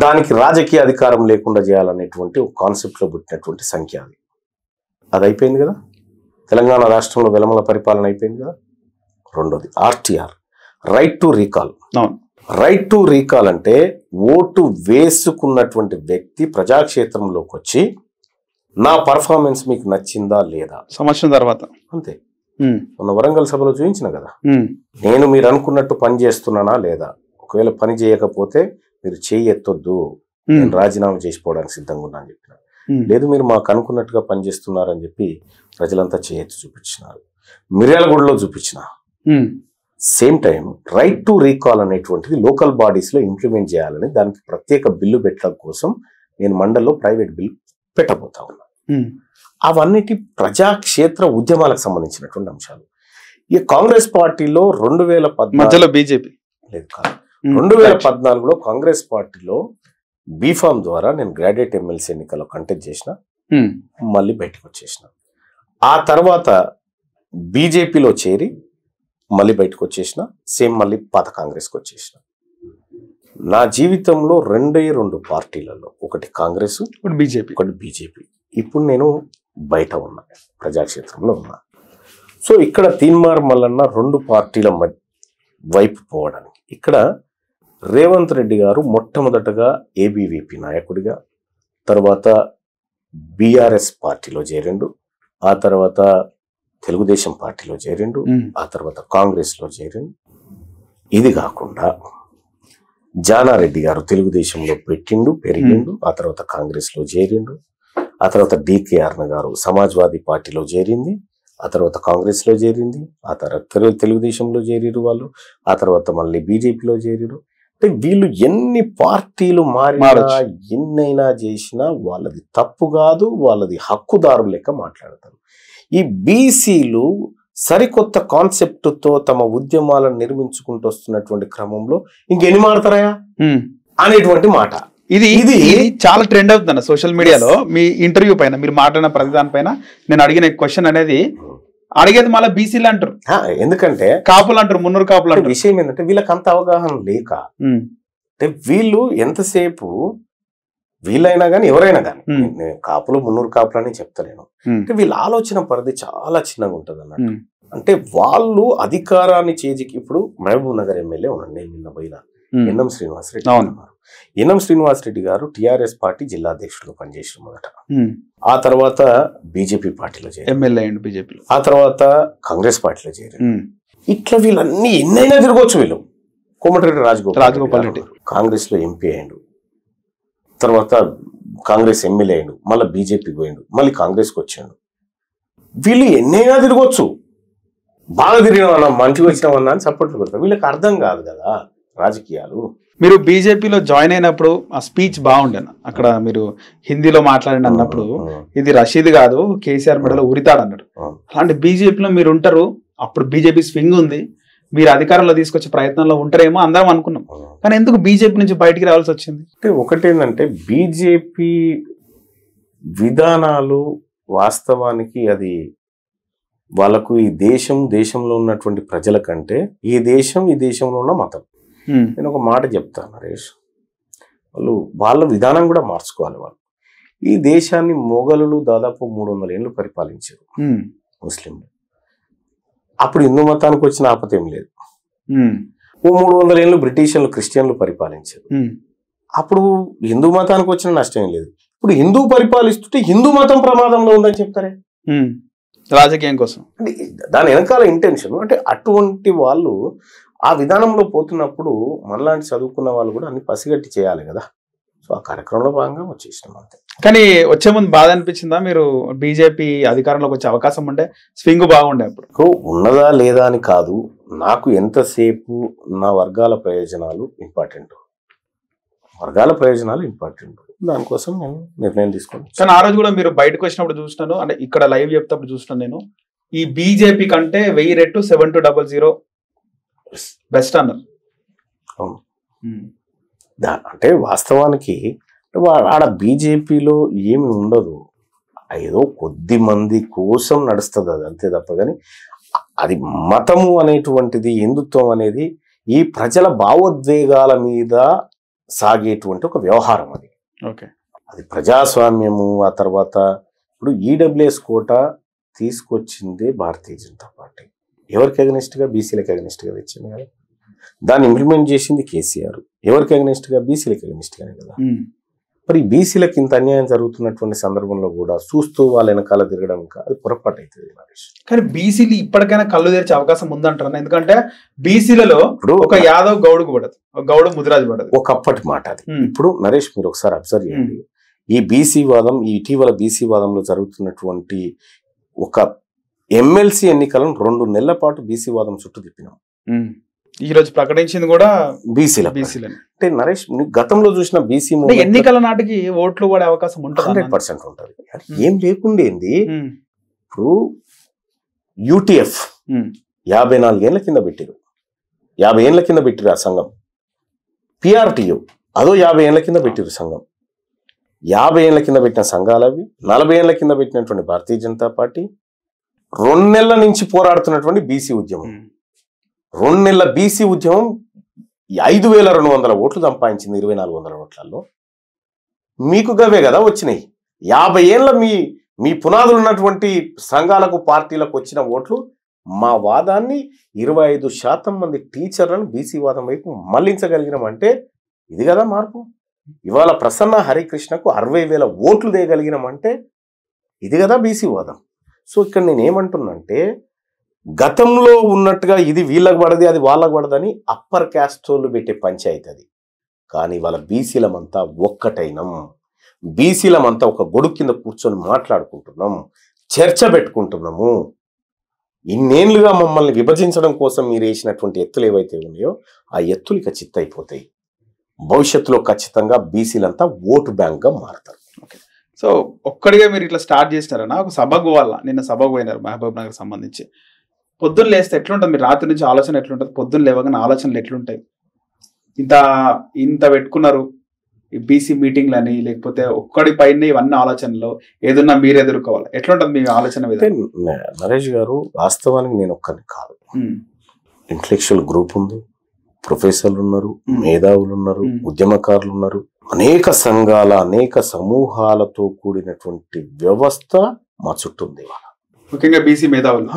B: దానికి రాజకీయ అధికారం లేకుండా చేయాలనేటువంటి ఒక కాన్సెప్ట్లో పుట్టినటువంటి సంఖ్య అది. అది అయిపోయింది కదా, తెలంగాణ రాష్ట్రంలో వెలమల పరిపాలన అయిపోయింది కదా. రెండోది RTR, right to recall. Right to recall అంటే ఓటు వేసుకున్నటువంటి వ్యక్తి ప్రజాక్షేత్రంలోకి వచ్చి నా పర్ఫార్మెన్స్ మీకు నచ్చిందా లేదా,
A: సంవత్సరం తర్వాత అంతే.
B: మొన్న వరంగల్ సభలో చూపించిన కదా, నేను మీరు అనుకున్నట్టు పని చేస్తున్నానా లేదా, ఒకవేళ పని చేయకపోతే మీరు చేయి ఎత్తొద్దు, నేను రాజీనామా చేసిపోవడానికి సిద్ధంగా ఉన్నా అని చెప్పిన. లేదు మీరు మాకు అనుకున్నట్టుగా పనిచేస్తున్నారని చెప్పి ప్రజలంతా చేయెత్తి చూపించినారు, మిర్యాలగూడలో చూపించిన. Same time right to recall అనేటువంటిది లోకల్ బాడీస్ లో ఇంప్లిమెంట్ చేయాలని దానికి ప్రత్యేక బిల్లు పెట్టడం కోసం నేను మండల్లో ప్రైవేట్ బిల్లు పెట్టబోతా ఉన్నా. అవన్నిటి ప్రజాక్షేత్ర ఉద్యమాలకు సంబంధించినటువంటి అంశాలు. ఈ కాంగ్రెస్ పార్టీలో 2014
A: బీజేపీ
B: లేదు కాదు, 2014లో కాంగ్రెస్ పార్టీలో బీఫామ్ ద్వారా నేను గ్రాడ్యుయేట్ ఎమ్మెల్సీ ఎన్నికల్లో కంటెస్ట్ చేసిన, మళ్ళీ బయటకు వచ్చేసిన. ఆ తర్వాత బీజేపీలో చేరి మళ్ళీ బయటకు వచ్చేసిన, సేమ్ మళ్ళీ పాత కాంగ్రెస్కి వచ్చేసిన. నా జీవితంలో 2 పార్టీలలో, ఒకటి కాంగ్రెస్, ఒకటి బీజేపీ. ఇప్పుడు నేను బయట ఉన్నా, ప్రజాక్షేత్రంలో ఉన్నా. సో ఇక్కడ తీన్మార్ మల్లన్న 2 పార్టీల వైపు పోవడానికి, ఇక్కడ రేవంత్ రెడ్డి గారు మొట్టమొదటగా ఏబీవీపీ నాయకుడిగా, తర్వాత బీఆర్ఎస్ పార్టీలో చేరిండు, ఆ తర్వాత తెలుగుదేశం పార్టీలో చేరిండు, ఆ తర్వాత కాంగ్రెస్లో చేరిండు. ఇది కాకుండా జానారెడ్డి గారు తెలుగుదేశంలో పెట్టిండు, పెరిగిండు, ఆ తర్వాత కాంగ్రెస్లో చేరిండు, ఆ తర్వాత డికేఆర్ గారు సమాజ్వాదీ పార్టీలో చేరింది, ఆ తర్వాత కాంగ్రెస్లో చేరింది, ఆ తర్వాత తెలుగుదేశంలో చేరిరు వాళ్ళు, ఆ తర్వాత మళ్ళీ బీజేపీలో చేరిరు. అంటే వీళ్ళు ఎన్ని పార్టీలు మారినా ఎన్నైనా చేసినా వాళ్ళది తప్పు కాదు, వాళ్ళది హక్కుదారు లెక్క మాట్లాడతారు. ఈ బీసీలు సరికొత్త కాన్సెప్ట్తో తమ ఉద్యమాలను నిర్మించుకుంటూ వస్తున్నటువంటి క్రమంలో ఇంకెన్ని మారుతారా అనేటువంటి మాట.
A: ఇది ఇది చాలా ట్రెండ్ అవుతుంది సోషల్ మీడియాలో. మీ ఇంటర్వ్యూ పైన మీరు మాట్లాడిన ప్రతి దానిపైన నేను అడిగిన క్వశ్చన్ అనేది అడిగేది మళ్ళీ బీసీలు అంటారు,
B: ఎందుకంటే
A: కాపులు అంటారు, మున్నూరు కాపులు అంటారు.
B: విషయం ఏంటంటే వీళ్ళకి అంత అవగాహన లేక, అంటే వీళ్ళు ఎంతసేపు వీళ్ళైనా కానీ ఎవరైనా కానీ, కాపులు మున్నూరు కాపులు అని చెప్తలేను, అంటే వీళ్ళ ఆలోచన పరిధి చాలా చిన్నగా ఉంటుంది అన్నట్టు. అంటే వాళ్ళు అధికారాన్ని చేజికి, ఇప్పుడు మహబూబ్ నగర్ ఎమ్మెల్యే ఉన్నాడు, నేను నిన్న పోయినా, ఎన్ఎం శ్రీనివాసరెడ్డి ఉన్నారు. ఎన్ఎం శ్రీనివాసరెడ్డి గారు టిఆర్ఎస్ పార్టీ జిల్లా అధ్యక్షులు పనిచేసిన మొదట, ఆ తర్వాత బీజేపీ పార్టీలో చేరారు,
A: బీజేపీ
B: ఆ తర్వాత కాంగ్రెస్ పార్టీలో చేరారు. ఇట్లా వీళ్ళన్నీ ఎన్నైనా తిరగవచ్చు. వీళ్ళు కోమటిరెడ్డి రాజగోపాల్ రెడ్డి కాంగ్రెస్ లో ఎంపీ అయ్యాడు, తర్వాత కాంగ్రెస్ ఎమ్మెల్యే అయ్యాడు, మళ్ళీ బీజేపీకి పోయాడు, మళ్ళీ కాంగ్రెస్కి వచ్చాడు. వీళ్ళు ఎన్నైనా తిరగవచ్చు, బాగా తిరిగిన మంచిగా వచ్చినామన్నా అని సపోర్ట్లు పెడతారు. వీళ్ళకి అర్థం కాదు కదా రాజకీయాలు.
A: మీరు బీజేపీలో జాయిన్ అయినప్పుడు ఆ స్పీచ్ బాగుండేనా? అక్కడ మీరు హిందీలో మాట్లాడిన అన్నప్పుడు ఇది రషీద్ కాదు కేసీఆర్ మెడలో ఉరితాడు అన్నాడు. అలాంటి బీజేపీలో మీరు ఉంటారు, అప్పుడు బీజేపీ స్వింగ్ ఉంది, మీరు అధికారంలో తీసుకొచ్చే ప్రయత్నంలో ఉంటారేమో అందరం అనుకున్నాం. కానీ ఎందుకు బీజేపీ నుంచి బయటికి రావాల్సి వచ్చింది?
B: అంటే ఒకటేంటంటే బీజేపీ విధానాలు వాస్తవానికి అది వాళ్ళకు ఈ దేశంలో ఉన్నటువంటి ప్రజల కంటే ఈ దేశంలో ఉన్న మతం. నేను ఒక మాట చెప్తాను నరేష్, వాళ్ళ విధానం కూడా మార్చుకోవాలి. వాళ్ళు ఈ దేశాన్ని మొఘలులు దాదాపు 300 ఏళ్ళు పరిపాలించారు, ముస్లింలు. అప్పుడు హిందూ మతానికి వచ్చిన ఆపత ఏం లేదు. 300 ఏళ్ళు బ్రిటిషర్లు క్రిస్టియన్లు పరిపాలించారు, అప్పుడు హిందూ మతానికి వచ్చిన నష్టం ఏం లేదు. ఇప్పుడు హిందూ పరిపాలిస్తుంటే హిందూ మతం ప్రమాదంలో ఉందని చెప్తారే
A: రాజకీయం కోసం.
B: అంటే దాని వెనకాల ఇంటెన్షన్. అంటే అటువంటి వాళ్ళు ఆ విధానంలో పోతున్నప్పుడు మనలాంటి చదువుకున్న వాళ్ళు కూడా అన్ని పసిగట్టి చేయాలి కదా. సో ఆ కార్యక్రమంలో భాగంగా వచ్చేసినాం అంతే.
A: కానీ వచ్చే ముందు బాధ అనిపించిందా? మీరు బీజేపీ అధికారంలోకి వచ్చే అవకాశం ఉంటే స్వింగ్ బాగుండే అప్పుడు?
B: ఉన్నదా లేదా అని కాదు, నాకు ఎంతసేపు నా వర్గాల ప్రయోజనాలు ఇంపార్టెంట్, దానికోసం నేను నిర్ణయం తీసుకున్నాను.
A: కానీ ఆ రోజు కూడా మీరు బయటకు వచ్చినప్పుడు చూసినాను, అంటే ఇక్కడ లైవ్ చెప్తప్పుడు చూసినాను నేను, ఈ బీజేపీ కంటే 1000 రెట్లు 7200 బెస్ట్ అన్నారు.
B: అవును, అంటే వాస్తవానికి ఆడ బీజేపీలో ఏమి ఉండదు, ఏదో కొద్ది మంది కోసం నడుస్తుంది అది అంతే తప్ప. కానీ అది మతము అనేటువంటిది, హిందుత్వం అనేది ఈ ప్రజల భావోద్వేగాల మీద సాగేటువంటి ఒక వ్యవహారం అది.
A: ఓకే,
B: అది ప్రజాస్వామ్యము. ఆ తర్వాత ఇప్పుడు EWS quota తీసుకొచ్చిందే Bharatiya Janata party. ఎవరికి అగనిస్ట్గా? బీసీలకు అగనిస్ట్గా తెచ్చింది కదా. దాన్ని ఇంప్లిమెంట్ చేసింది కేసీఆర్. ఎవరికి అగనిస్ట్గా? బీసీలకు అగనిస్ట్గానే కదా. మరి బీసీలకు ఇంత అన్యాయం జరుగుతున్నటువంటి సందర్భంలో కూడా చూస్తూ వాళ్ళ వెనకాల తిరగడం అది పొరపాటు అవుతుంది నరేష్.
A: కానీ బీసీలు ఇప్పటికైనా కళ్ళు తెరిచే అవకాశం ఉందంటారు. ఎందుకంటే బీసీలలో ఒక యాదవ్ గౌడుకు పడదు, గౌడు ముదిరాజు పడదు,
B: ఒకప్పటి మాట అది. ఇప్పుడు నరేష్ మీరు ఒకసారి అబ్జర్వ్ చేయండి, ఈ బీసీ వాదం, ఈ ఇటీవల బీసీ వాదంలో జరుగుతున్నటువంటి ఒక ఎమ్మెల్సీ ఎన్నికలను 2 నెలల పాటు బీసీ వాదం చుట్టూ తిప్పినాం.
A: ఈ రోజు ప్రకటించింది కూడా
B: బీసీల. అంటే నరేష్ గతంలో చూసిన బీసీ
A: ఎన్నికల నాటికి ఓట్లు పడే అవకాశం ఉంటుంది,
B: 100% ఉంటుంది. ఏం లేకుండేంది. ఇప్పుడు యూటీఎఫ్ 54 ఏళ్ల కింద పెట్టారు, 50 ఏళ్ల కింద పెట్టిరు ఆ సంఘం. పిఆర్టీయూ అదో 50 ఏళ్ల కింద పెట్టిరు సంఘం. 50 ఏళ్ల కింద పెట్టిన సంఘాలు అవి. 40 ఏళ్ల కింద పెట్టినటువంటి భారతీయ జనతా పార్టీ. 2 నెలల నుంచి పోరాడుతున్నటువంటి బీసీ ఉద్యమం. 2 నెలల బీసీ ఉద్యమం 5200 ఓట్లు సంపాదించింది 2400 ఓట్లలో. మీకు గవే కదా వచ్చినాయి. 50 ఏళ్ళ మీ పునాదులు ఉన్నటువంటి సంఘాలకు, పార్టీలకు వచ్చిన ఓట్లు మా వాదాన్ని 25% మంది టీచర్లను బీసీ వాదం వైపు మళ్లించగలిగినామంటే ఇది కదా మార్పు. ఇవాళ ప్రసన్న హరికృష్ణకు 60,000 ఓట్లు దేయగలిగినామంటే ఇది కదా బీసీ వాదం. సో ఇక్కడ నేను ఏమంటున్నానంటే, గతంలో ఉన్నట్టుగా ఇది వీళ్ళకు పడది అది వాళ్ళకు పడదని అప్పర్ క్యాస్ట్ వాళ్ళు పెట్టే పంచాయతీ అది. కానీ వాళ్ళ బీసీలమంతా ఒక్కటైనం, బీసీలమంతా ఒక గొడుగు కింద కూర్చొని మాట్లాడుకుంటున్నాం, చర్చ పెట్టుకుంటున్నాము. ఇన్నేళ్లుగా మమ్మల్ని విభజించడం కోసం మీరు వేసినటువంటి ఎత్తులు ఏవైతే ఉన్నాయో ఆ ఎత్తులు ఇక చిత్తైపోతాయి. భవిష్యత్తులో ఖచ్చితంగా బీసీలంతా ఓటు బ్యాంక్గా మారుతారు.
A: సో ఒక్కడిగా మీరు ఇట్లా స్టార్ట్ చేసినారన్నా, ఒక సభకు వాళ్ళ నిన్న సభకు పోయినారు మహబూబ్ నగర్ సంబంధించి. పొద్దున్న లేస్తే ఎట్లుంటుంది? మీరు రాత్రి నుంచి ఆలోచన ఎట్లుంటుంది? పొద్దున్న లేవగానే ఆలోచనలు ఎట్లుంటాయి? ఇంత పెట్టుకున్నారు, ఈ బీసీ మీటింగ్లని లేకపోతే ఒక్కడి పైన ఇవన్నీ ఆలోచనలో ఏదన్నా మీరు ఎదుర్కోవాలి, ఎట్లా ఉంటుంది మీ ఆలోచన విధానం?
B: నరేష్ గారు, వాస్తవానికి నేను ఒక్కరిని కాదు, ఇంటలెక్చువల్ గ్రూప్ ఉంది, ప్రొఫెసర్లు ఉన్నారు, మేధావులు ఉన్నారు, ఉద్యమకారులు ఉన్నారు, అనేక సంఘాల అనేక సమూహాలతో కూడినటువంటి వ్యవస్థ మా చుట్టూ ఉంది.
A: ముఖ్యంగా బీసీ మేధావులు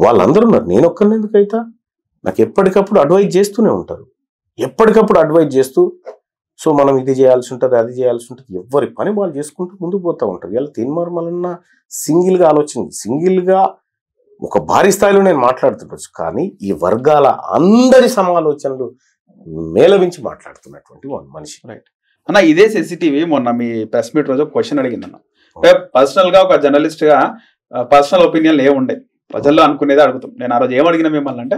B: వాళ్ళందరూ ఉన్నారు. నేను ఒక్కరిని ఎందుకైతా? నాకు ఎప్పటికప్పుడు అడ్వైజ్ చేస్తూనే ఉంటారు, ఎప్పటికప్పుడు అడ్వైజ్ చేస్తూ, సో మనం ఇది చేయాల్సి ఉంటుంది, అది చేయాల్సి ఉంటుంది, ఎవరి పని వాళ్ళు చేసుకుంటూ ముందుకు పోతూ ఉంటారు. ఇలా తీన్మార్ మల్లన్న సింగిల్గా ఆలోచన, సింగిల్గా ఒక భారీ స్థాయిలో నేను మాట్లాడుతుండొచ్చు, కానీ ఈ వర్గాల అందరి సమాలోచనలు మేళవించి మాట్లాడుతున్నటువంటి మనిషి.
A: రైట్ అన్న, ఇదే సెన్సిటివ్ మొన్న మీ ప్రెస్ మీట్ రోజు క్వశ్చన్ అడిగిందన్న. పర్సనల్ గా ఒక జర్నలిస్ట్ గా పర్సనల్ ఒపీనియన్లు ఏముండే ప్రజల్లో అనుకునేది అడుగుతాం. నేను ఆ రోజు ఏమడిగిన మిమ్మల్ని అంటే,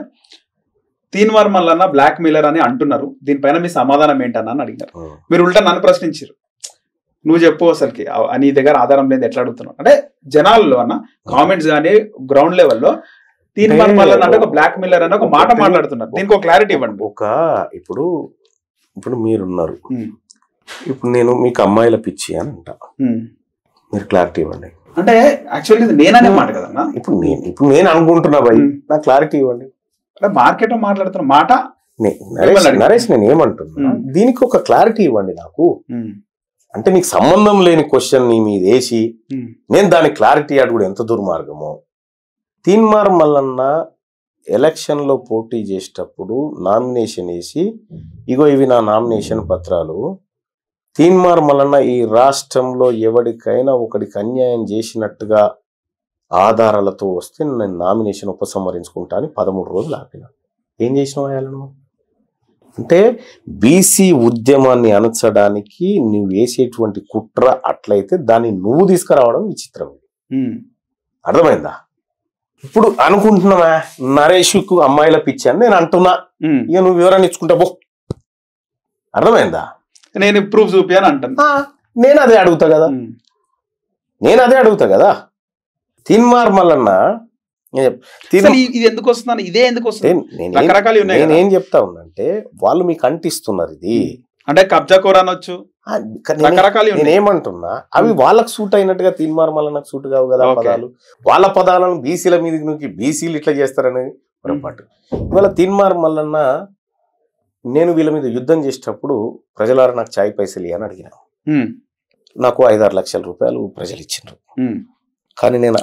A: తీన్మార్ మల్లన్న బ్లాక్ మెయిలర్ అని అంటున్నారు, దీనిపైన మీ సమాధానం ఏంటన్నా అని అడిగారు. మీరు ఉల్టా నన్ను ప్రశ్నించారు, నువ్వు చెప్పు అసలుకి నీ దగ్గర ఆధారం లేదు ఎట్లా అడుగుతున్నావు అంటే. జనాల్లో అన్న కామెంట్స్ కానీ గ్రౌండ్ లెవెల్లో తీన్మార్ మల్లన్న అంటే ఒక బ్లాక్ మెయిలర్ అని ఒక మాట మాట్లాడుతున్నారు, దీనికి ఒక క్లారిటీ ఇవ్వండి.
B: ఇప్పుడు మీరున్నారు, ఇప్పుడు నేను మీకు అమ్మాయిల పిచ్చి అని అంటా, మీరు క్లారిటీ ఇవ్వండి
A: అంటే యాక్చువల్లీ నేననే మాట కదన్నా.
B: ఇప్పుడు నేను అనుకుంటున్నా భయ్, నాకు క్లారిటీ ఇవ్వండి.
A: మార్కెట్ మాట్లాడుతున్న మాట
B: నరేష్, నేను ఏమంటున్నా, దీనికి ఒక క్లారిటీ ఇవ్వండి నాకు. అంటే నీకు సంబంధం లేని క్వశ్చన్ నీ మీద వేసి నేను దానికి క్లారిటీ అడుగుడు ఎంత దుర్మార్గమో. తీన్మార్ మల్లన్న ఎలక్షన్ లో పోటీ చేసేటప్పుడు నామినేషన్ వేసి, ఇగో ఇవి నా నామినేషన్ పత్రాలు, తీన్మార్ మల్లన్న ఈ రాష్ట్రంలో ఎవరికైనా ఒకడికి అన్యాయం చేసినట్టుగా ఆధారాలతో వస్తే నేను నామినేషన్ ఉపసంహరించుకుంటా అని 13 రోజులు ఆపిన. ఏం చేసినావు అయ్యాలను? అంటే బీసీ ఉద్యమాన్ని అణచడానికి నువ్వు వేసేటువంటి కుట్ర అట్లయితే దాన్ని నువ్వు తీసుకురావడం విచిత్రం. అర్థమైందా? ఇప్పుడు అనుకుంటున్నావా నరేష్కు అమ్మాయిల పిచ్చి అని నేను అంటున్నా, ఇక నువ్వు వివరణ ఇచ్చుకుంటా పో. అర్థమైందా?
A: నేను ప్రూఫ్ చూపి అని అంటున్నా.
B: నేను అదే అడుగుతా కదా. తీన్మార్ మల్లన్న
A: ఇది ఎందుకు వస్తున్నాను, ఇదే ఎందుకు వస్తుంది?
B: నేనేం చెప్తా ఉన్నానంటే, వాళ్ళు మీకు అంటిస్తున్నారు ఇది
A: అంటే కబ్జా కోర అనొచ్చు,
B: నేనేమంటున్నా అవి వాళ్ళకి సూట్ అయినట్టుగా తీన్మార్ మల్లన్నకు సూట్ కావు కదా పదాలు. వాళ్ళ పదాలను బీసీల మీద నుంచి బీసీలు ఇట్లా చేస్తారనేది పొరపాటు. ఇవాళ తీన్మార్ మల్లన్న నేను వీళ్ళ మీద యుద్ధం చేసేటప్పుడు ప్రజలారా నాకు చాయ్ పైసలు అని అడిగిన, నాకు 5-6 లక్షల రూపాయలు ప్రజలు ఇచ్చిండ్రు. కానీ నేను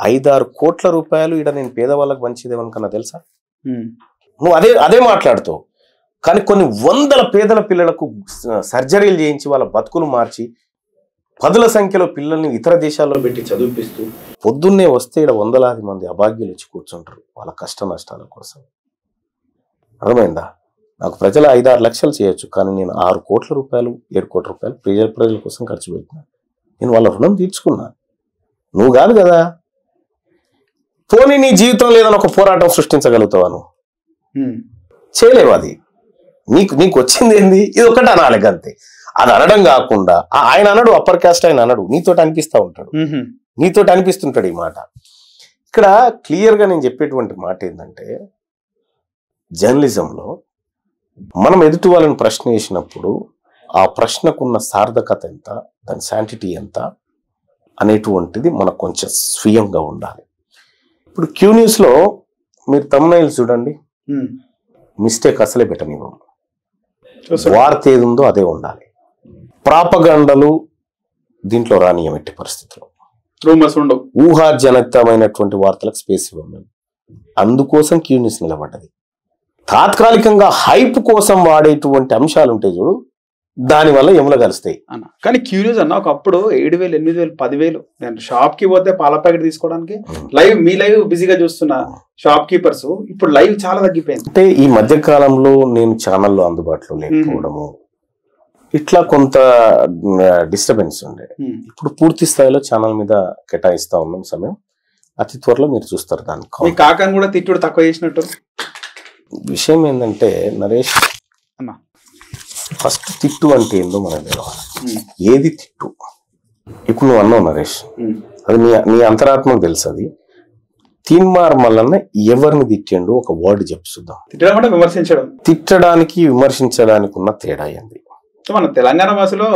B: 5-6 కోట్ల రూపాయలు ఇక్కడ నేను పేదవాళ్ళకి పంచేదేమనుకన్నా తెలుసా? నువ్వు అదే మాట్లాడుతావు, కానీ కొన్ని వందల పేదల పిల్లలకు సర్జరీలు చేయించి వాళ్ళ బతుకులు మార్చి 10ల సంఖ్యలో పిల్లల్ని ఇతర దేశాల్లో పెట్టి చదివిపిస్తూ పొద్దున్నే వస్తే ఇక్కడ వందలాది మంది అభాగ్యులు వచ్చి కూర్చుంటారు వాళ్ళ కష్ట నష్టాల కోసం. అర్థమైందా? నాకు ప్రజలు 5-6 లక్షలు చేయొచ్చు, కానీ నేను 6 కోట్ల రూపాయలు 7 కోట్ల రూపాయలు ప్రజల కోసం ఖర్చు పెట్టినా. నేను వాళ్ళ రుణం తీర్చుకున్నా, నువ్వు కాదు కదా. పోనీ నీ జీవితం లేదని ఒక పోరాటం సృష్టించగలుగుతావా? నువ్వు చేయలేవు. అది నీకు వచ్చింది ఏంది? ఇది ఒకటి అనాలి అంతే. అది అనడం కాకుండా ఆయన అనడు, అప్పర్ కాస్ట్ ఆయన అనడు, నీతోటి అనిపిస్తూ ఉంటాడు, నీతోటి అనిపిస్తుంటాడు ఈ మాట. ఇక్కడ క్లియర్ గా నేను చెప్పేటువంటి మాట ఏంటంటే, జర్నలిజంలో మనం ఎదుటి వాళ్ళని ప్రశ్న వేసినప్పుడు ఆ ప్రశ్నకున్న సార్థకత ఎంత, దాని శాంటిటీ ఎంత అనేటువంటిది మనకు కొంచెం స్వీయంగా ఉండాలి. ఇప్పుడు క్యూ న్యూస్ లో మీరు తమ్నైల్స్ చూడండి, మిస్టేక్ అసలే పెట్టనివ్వం. వార్త ఏది ఉందో అదే ఉండాలి. ప్రాపగండలు దీంట్లో రానియం ఎట్టి పరిస్థితుల్లో. ఊహాజనితమైనటువంటి వార్తలకు స్పేస్ ఇవ్వం మేము. అందుకోసం క్యూ న్యూస్ నిలబడ్డది. తాత్కాలికంగా హైప్ కోసం వాడేటువంటి అంశాలు ఉంటాయి చూడు, దానివల్ల ఎముల కలుస్తాయి
A: అన్న. కానీ క్యూరియస్ అన్న, ఒకప్పుడు 7,000, 8,000, 10,000 నేను షాప్ కి పోతే పాల ప్యాకెట్ తీసుకోవడానికి మీ లైవ్ బిజీగా చూస్తున్న షాప్ కీపర్స్ ఇప్పుడు లైవ్ చాలా తగ్గిపోయింది.
B: అంటే ఈ మధ్య కాలంలో నేను ఛానల్లో అందుబాటులో లేకపోవడము, ఇట్లా కొంత డిస్టర్బెన్స్ ఉండే. ఇప్పుడు పూర్తి స్థాయిలో ఛానల్ మీద కేటాయిస్తా ఉన్నాం సమయం. అతి త్వరలో మీరు చూస్తారు. దానికి
A: కాకని కూడా తిట్టుడు తక్కువ చేసినట్టు.
B: విషయం ఏంటంటే నరేష్ అన్న, ఫస్ట్ తిట్టు అంటే ఏందో మనకు తెలవాలి. ఏది తిట్టు? ఇప్పుడు నువ్వు అన్నావు నరేష్, అది నీ అంతరాత్మకు తెలుసు. అది తీన్మార్ మల్లన్న ఎవరిని తిట్టిండు ఒక వర్డ్ చెప్పు చూద్దాం.
A: విమర్శించడం,
B: తిట్టడానికి విమర్శించడానికి ఉన్న తేడా ఏంది?
A: మన తెలంగాణ భాషలో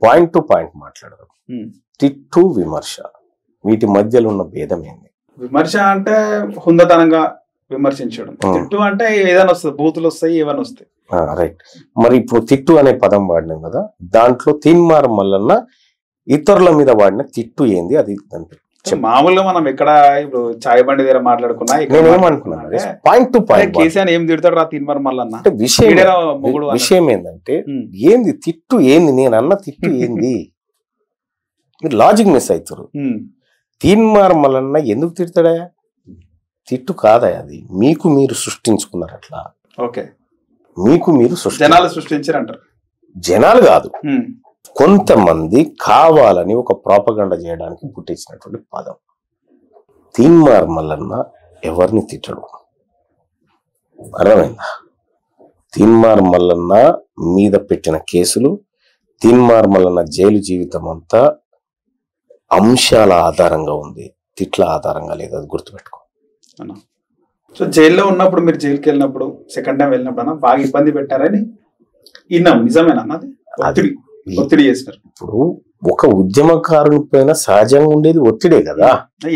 B: పాయింట్ టు పాయింట్ మాట్లాడదాం. తిట్టు విమర్శ వీటి మధ్యలో ఉన్న భేదం ఏంది?
A: విమర్శ అంటే హుందతనంగా విమర్శించడం, తిట్టు అంటే ఏదైనా వస్తుంది, బూతులు వస్తాయి, ఏమైనా వస్తాయి.
B: రైట్. మరి ఇప్పుడు తిట్టు అనే పదం వాడినాం కదా, దాంట్లో తీన్మార్ మల్లన్న ఇతరుల మీద వాడిన తిట్టు ఏంది? అది
A: మామూలుగా మనం ఎక్కడ ఇప్పుడు చాయ్ బండి దగ్గర మాట్లాడుకున్నా
B: పాయింట్ టు పాయింట్
A: కేసీఆర్ ఏం తిడతాడు రా తీన్మార్ మల్లన్న
B: అంటే విషయం ఏంటంటే ఏంది తిట్టు ఏంది, నేను అన్న తిట్టు ఏంది? మీరు లాజిక్ మిస్ అవుతారు. తీన్మార్ మల్లన్న ఎందుకు తిడతాడా? తిట్టు కాదా అది, మీకు మీరు సృష్టించుకున్నారు అట్లా.
A: ఓకే,
B: మీకు మీరు
A: జనాలు సృష్టించారంటారు.
B: జనాలు కాదు, కొంతమంది కావాలని ఒక ప్రాపగండ చేయడానికి పుట్టించినటువంటి పదం. తీన్మార్ మల్లన్న ఎవరిని తిట్టడు, అర్థమైందా? తీన్మార్ మల్లన్న మీద పెట్టిన కేసులు, తీన్మార్ మల్లన్న జైలు జీవితం అంతా అంశాల ఆధారంగా ఉంది, తిట్ల ఆధారంగా లేదు. అది గుర్తుపెట్టుకో.
A: సో జైల్లో ఉన్నప్పుడు, మీరు జైలుకి వెళ్ళినప్పుడు, సెకండ్ టైం వెళ్ళినప్పుడు బాగా ఇబ్బంది పెట్టారని విన్నాం, నిజమేనా? అన్నది ఒత్తిడి చేసినారు.
B: ఇప్పుడు ఒక ఉద్యమకారుని పైన సహజంగా ఉండేది ఒత్తిడే కదా.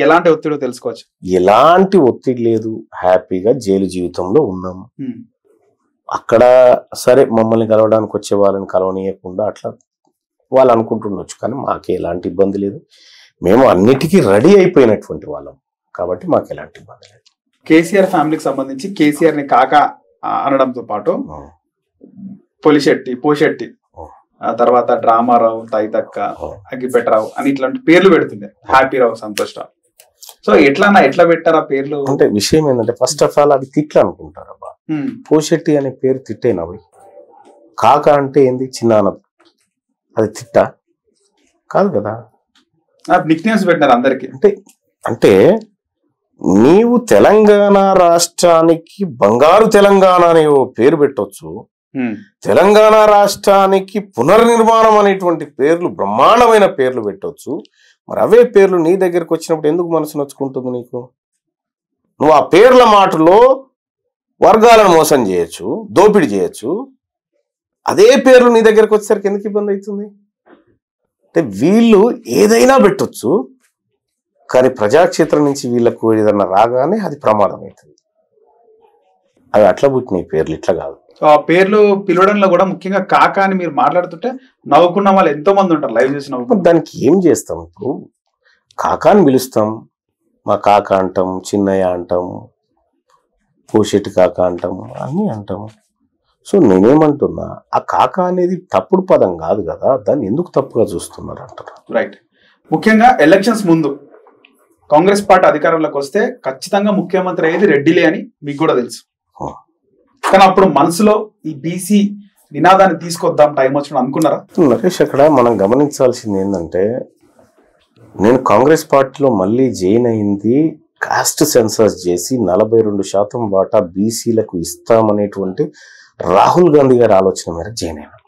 A: ఎలాంటి ఒత్తిడో తెలుసుకోవచ్చు.
B: ఎలాంటి ఒత్తిడి లేదు, హ్యాపీగా జైలు జీవితంలో ఉన్నాము. అక్కడ సరే మమ్మల్ని కలవడానికి వచ్చే వాళ్ళని కలవనీయకుండా అట్లా వాళ్ళు అనుకుంటుండొచ్చు, కానీ మాకు ఎలాంటి ఇబ్బంది లేదు. మేము అన్నిటికీ రెడీ అయిపోయినటువంటి వాళ్ళం కాబట్టి మాకు ఎలాంటి ఇబ్బంది లేదు.
A: కేసీఆర్ ఫ్యామిలీకి సంబంధించి కేసీఆర్ ని కాక అనడంతో పాటు పోషెట్టి, ఆ తర్వాత డ్రామారావు, తైతక్క, అగ్గిపెట్టరావు అని ఇట్లాంటి పేర్లు పెడుతుండే, హ్యాపీరావు, సంతోష్ రావు. సో ఎట్లా పెట్టారు ఆ పేర్లు?
B: అంటే విషయం ఏంటంటే ఫస్ట్ ఆఫ్ ఆల్ అది తిట్లు అనుకుంటారు. అబ్బా పోషెట్టి అనే పేరు తిట్టేనవి. కాక అంటే ఏంది, చిన్న, అది తిట్ట కాదు కదా.
A: నిక్ నేమ్స్ పెట్టినారు అందరికి.
B: అంటే నీవు తెలంగాణ రాష్ట్రానికి బంగారు తెలంగాణ అనే పేరు పెట్టవచ్చు, తెలంగాణ రాష్ట్రానికి పునర్నిర్మాణం అనేటువంటి పేర్లు, బ్రహ్మాండమైన పేర్లు పెట్టవచ్చు. మరి అవే పేర్లు నీ దగ్గరకు వచ్చినప్పుడు ఎందుకు మనసు నొచ్చుకుంటుంది నీకు? నువ్వు ఆ పేర్ల మాటలో వర్గాలను మోసం చేయొచ్చు, దోపిడీ చేయొచ్చు. అదే పేర్లు నీ దగ్గరకు వచ్చేసరికి ఎందుకు ఇబ్బంది అవుతుంది? అంటే వీళ్ళు ఏదైనా పెట్టొచ్చు, కానీ ప్రజాక్షేత్రం నుంచి వీళ్ళకు ఏదన్నా రాగానే అది ప్రమాదం అవుతుంది. అవి అట్లా పుట్టినాయి పేర్లు, ఇట్లా కాదు.
A: సో ఆ పేర్లు పిలవడంలో కూడా ముఖ్యంగా కాకా అని మీరు మాట్లాడుతుంటే నవ్వుకున్న వాళ్ళు ఎంతో మంది ఉంటారు, లైవ్ చూసి నవ్వుకుంటారు.
B: దానికి ఏం చేస్తాం? ఇప్పుడు కాకాని పిలుస్తాం, మా కాక అంటాం, చిన్నయ్య అంటాం, పోషెట్టి కాక అంటాం, అన్నీ అంటాం. సో నేనేమంటున్నా, ఆ కాక అనేది తప్పుడు పదం కాదు కదా, దాన్ని ఎందుకు తప్పుగా చూస్తున్నారు అంటారు.
A: రైట్. ముఖ్యంగా ఎలక్షన్స్ ముందు కాంగ్రెస్ పార్టీ అధికారంలోకి వస్తే ఖచ్చితంగా ముఖ్యమంత్రి అయ్యేది రెడ్డిలే అని మీకు కూడా తెలుసు. కానీ అప్పుడు మనసులో ఈ బీసీ నినాదాన్ని తీసుకొద్దాం టైం వచ్చిన అనుకున్నారా?
B: నరేష్, అక్కడ మనం గమనించాల్సింది ఏంటంటే, నేను కాంగ్రెస్ పార్టీలో మళ్ళీ జాయిన్ అయింది కాస్ట్ సెన్సస్ చేసి 42% వాటా బీసీలకు ఇస్తామనేటువంటి రాహుల్ గాంధీ గారి ఆలోచన మేరకు జాయిన్ అయినా.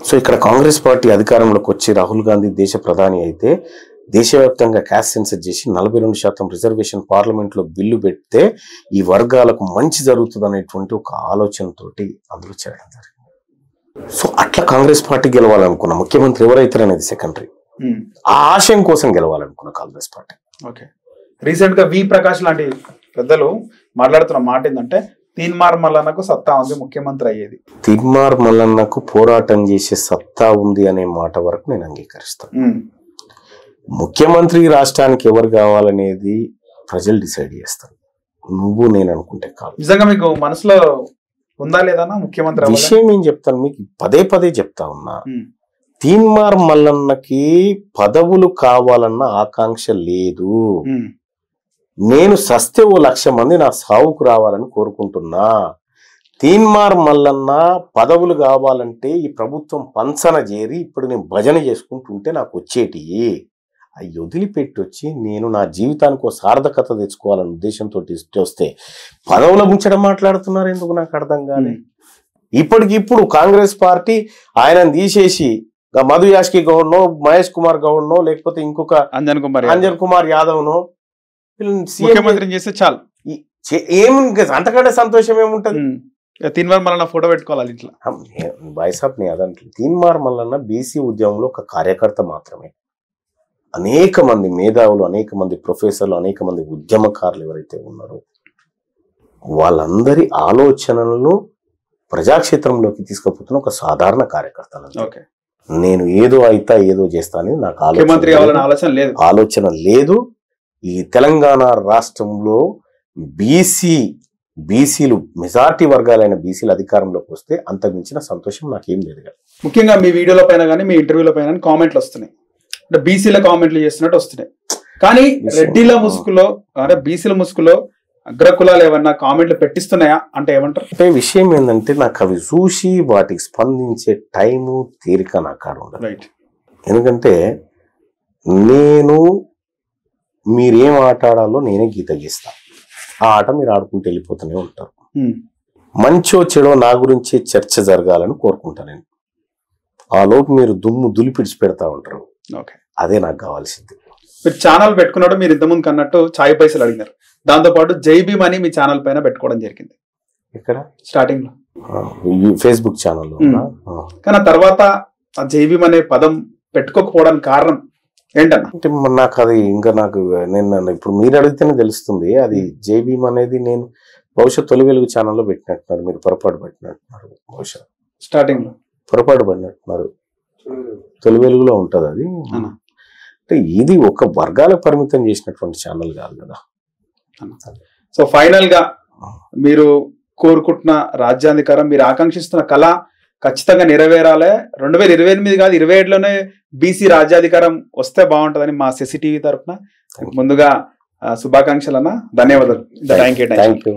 B: సో ఇక్కడ కాంగ్రెస్ పార్టీ అధికారంలోకి వచ్చి రాహుల్ గాంధీ దేశ ప్రధాని అయితే దేశవ్యాప్తంగా క్యాస్ట్ సెన్సస్ చేసి 42% రిజర్వేషన్ పార్లమెంట్ లో బిల్లు పెడితే ఈ వర్గాలకు మంచి జరుగుతుంది అనేటువంటి ఒక ఆలోచనతోటి అందులో చేయడం జరిగింది. సో అట్లా కాంగ్రెస్ పార్టీ గెలవాలనుకున్న ముఖ్యమంత్రి ఎవరైతే అనేది సెకండరీ, ఆ ఆశయం కోసం గెలవాలనుకున్న కాంగ్రెస్ పార్టీ.
A: ఓకే. రీసెంట్ గా వి ప్రకాష్ లాంటి పెద్దలు మాట్లాడుతున్న మాట ఏంటంటే, తీన్మార్ మల్లన్నకు సత్తా ఉంది, ముఖ్యమంత్రి అయ్యేది.
B: తీన్మార్ మల్లన్నకు పోరాటం చేసే సత్తా ఉంది అనే మాట వరకు నేను అంగీకరిస్తాను. ముఖ్యమంత్రి రాష్ట్రానికి ఎవరు కావాలనేది ప్రజలు డిసైడ్ చేస్తారు, నువ్వు నేను అనుకుంటే కాదు.
A: నిజంగా మీకు మనసులో ఉందా లేదన్నా ముఖ్యమంత్రి
B: విషయం ఏం చెప్తాను మీకు, పదే చెప్తా ఉన్నా. తీన్మార్ మల్లన్నకి పదవులు కావాలన్న ఆకాంక్ష లేదు. నేను సస్తే 1,00,000 మంది నా సావుకు రావాలని కోరుకుంటున్నా. తీన్మార్ మల్లన్న పదవులు కావాలంటే ఈ ప్రభుత్వం పంచన చేరి ఇప్పుడు నేను భజన చేసుకుంటుంటే నాకు వచ్చేటి అవి వదిలిపెట్టి వచ్చి నేను నా జీవితానికి సార్థకత తెచ్చుకోవాలనే ఉద్దేశంతో వస్తే పదవుల ముంచడం మాట్లాడుతున్నారు ఎందుకు నాకు అర్థం కాలే. ఇప్పటికిప్పుడు కాంగ్రెస్ పార్టీ ఆయనను తీసేసి మధు యాష్కి గౌడ్నో, మహేష్ కుమార్ గౌడ్నో, లేకపోతే ఇంకొక అంజన్ కుమార్ యాదవ్నో
A: ముఖ్యమంత్రి చేస్తే చాలు,
B: ఏమి అంతకంటే సంతోషం ఏముంటది?
A: తీన్మార్ మల్లన్న ఫోటో పెట్టుకోవాలి ఇంట్లో.
B: బాయ్సాబ్ ని అదంటే తీన్మార్ మల్లన్న బీసీ ఉద్యమంలో ఒక కార్యకర్త మాత్రమే. అనేక మంది మేధావులు, అనేక మంది ప్రొఫెసర్లు, అనేక మంది ఉద్యమకారులు ఎవరైతే ఉన్నారో వాళ్ళందరి ఆలోచనలను ప్రజాక్షేత్రంలోకి తీసుకుపోతున్న ఒక సాధారణ కార్యకర్త. నేను ఏదో అయితా ఏదో చేస్తానని నాకు ఆలోచన లేదు. ఈ తెలంగాణ రాష్ట్రంలో బీసీలు మెజారిటీ వర్గాలైన బీసీలు అధికారంలోకి వస్తే అంతకుమించిన సంతోషం నాకేం లేదు.
A: ముఖ్యంగా మీ వీడియోల పైన కానీ మీ ఇంటర్వ్యూల పైన కామెంట్లు వస్తున్నాయి, అంటే బీసీల కామెంట్లు చేస్తున్నట్టు వస్తున్నాయి. కానీ రెడ్డిల ముసుగులో అంటే బీసీల ముసుగులో అగ్రకులాలు ఏమన్నా కామెంట్లు పెట్టిస్తున్నాయా అంటే ఏమంటారు?
B: అంటే విషయం ఏంటంటే నాకు అవి చూసి వాటికి స్పందించే టైము తీరిక నాకు కాడ ఉండదు. ఎందుకంటే నేను మీరేం ఆట ఆడాలో నేనే గీత గీస్తా, ఆ ఆట మీరు ఆడుకుంటూ వెళ్ళిపోతూనే ఉంటారు. మంచో చెడో నా గురించే చర్చ జరగాలని కోరుకుంటాను నేను. ఆ లోపు మీరు దుమ్ము దులిపిడిచి పెడతా ఉంటారు, అదే నాకు కావాల్సింది.
A: మీరు ఛానల్ పెట్టుకున్నాడు, మీరు ఇంతకుముందు అన్నట్టు ఛాయ్ పైసలు అడిగినారు, దాంతోపాటు జై భీమ్ అని మీ ఛానల్ పైన పెట్టుకోవడం జరిగింది.
B: ఇక్కడ
A: స్టార్టింగ్ లో
B: ఫేస్బుక్ ఛానల్లో.
A: కానీ తర్వాత ఆ జై భీమ్ అనే పదం పెట్టుకోకపోవడానికి కారణం ఏంటన్నా?
B: అంటే నాకు అది ఇంకా నేను ఇప్పుడు మీరు అడిగితేనే తెలుస్తుంది. అది జై భీమ్ అనేది నేను బహుశా తొలి వెలుగు ఛానల్లో పెట్టినట్టున్నారు, మీరు పొరపాటు పెట్టినట్టున్నారు. బహుశా
A: స్టార్టింగ్ లో పొరపాటు
B: పడినట్టున్నారు, తొలి వెలుగులో ఉంటది అది. అంటే ఇది ఒక వర్గాలకు పరిమితం చేసినటువంటి ఛానల్ కాదు కదా.
A: సో ఫైనల్ గా మీరు కోరుకుంటున్న రాజ్యాధికారం, మీరు ఆకాంక్షిస్తున్న కళ ఖచ్చితంగా నెరవేరాలి. 2028 కాదు 27లోనే బీసీ రాజ్యాధికారం వస్తే బాగుంటుందని మా CCTV తరఫున ముందుగా శుభాకాంక్షలు అన్న. ధన్యవాదాలు.
B: Thank you.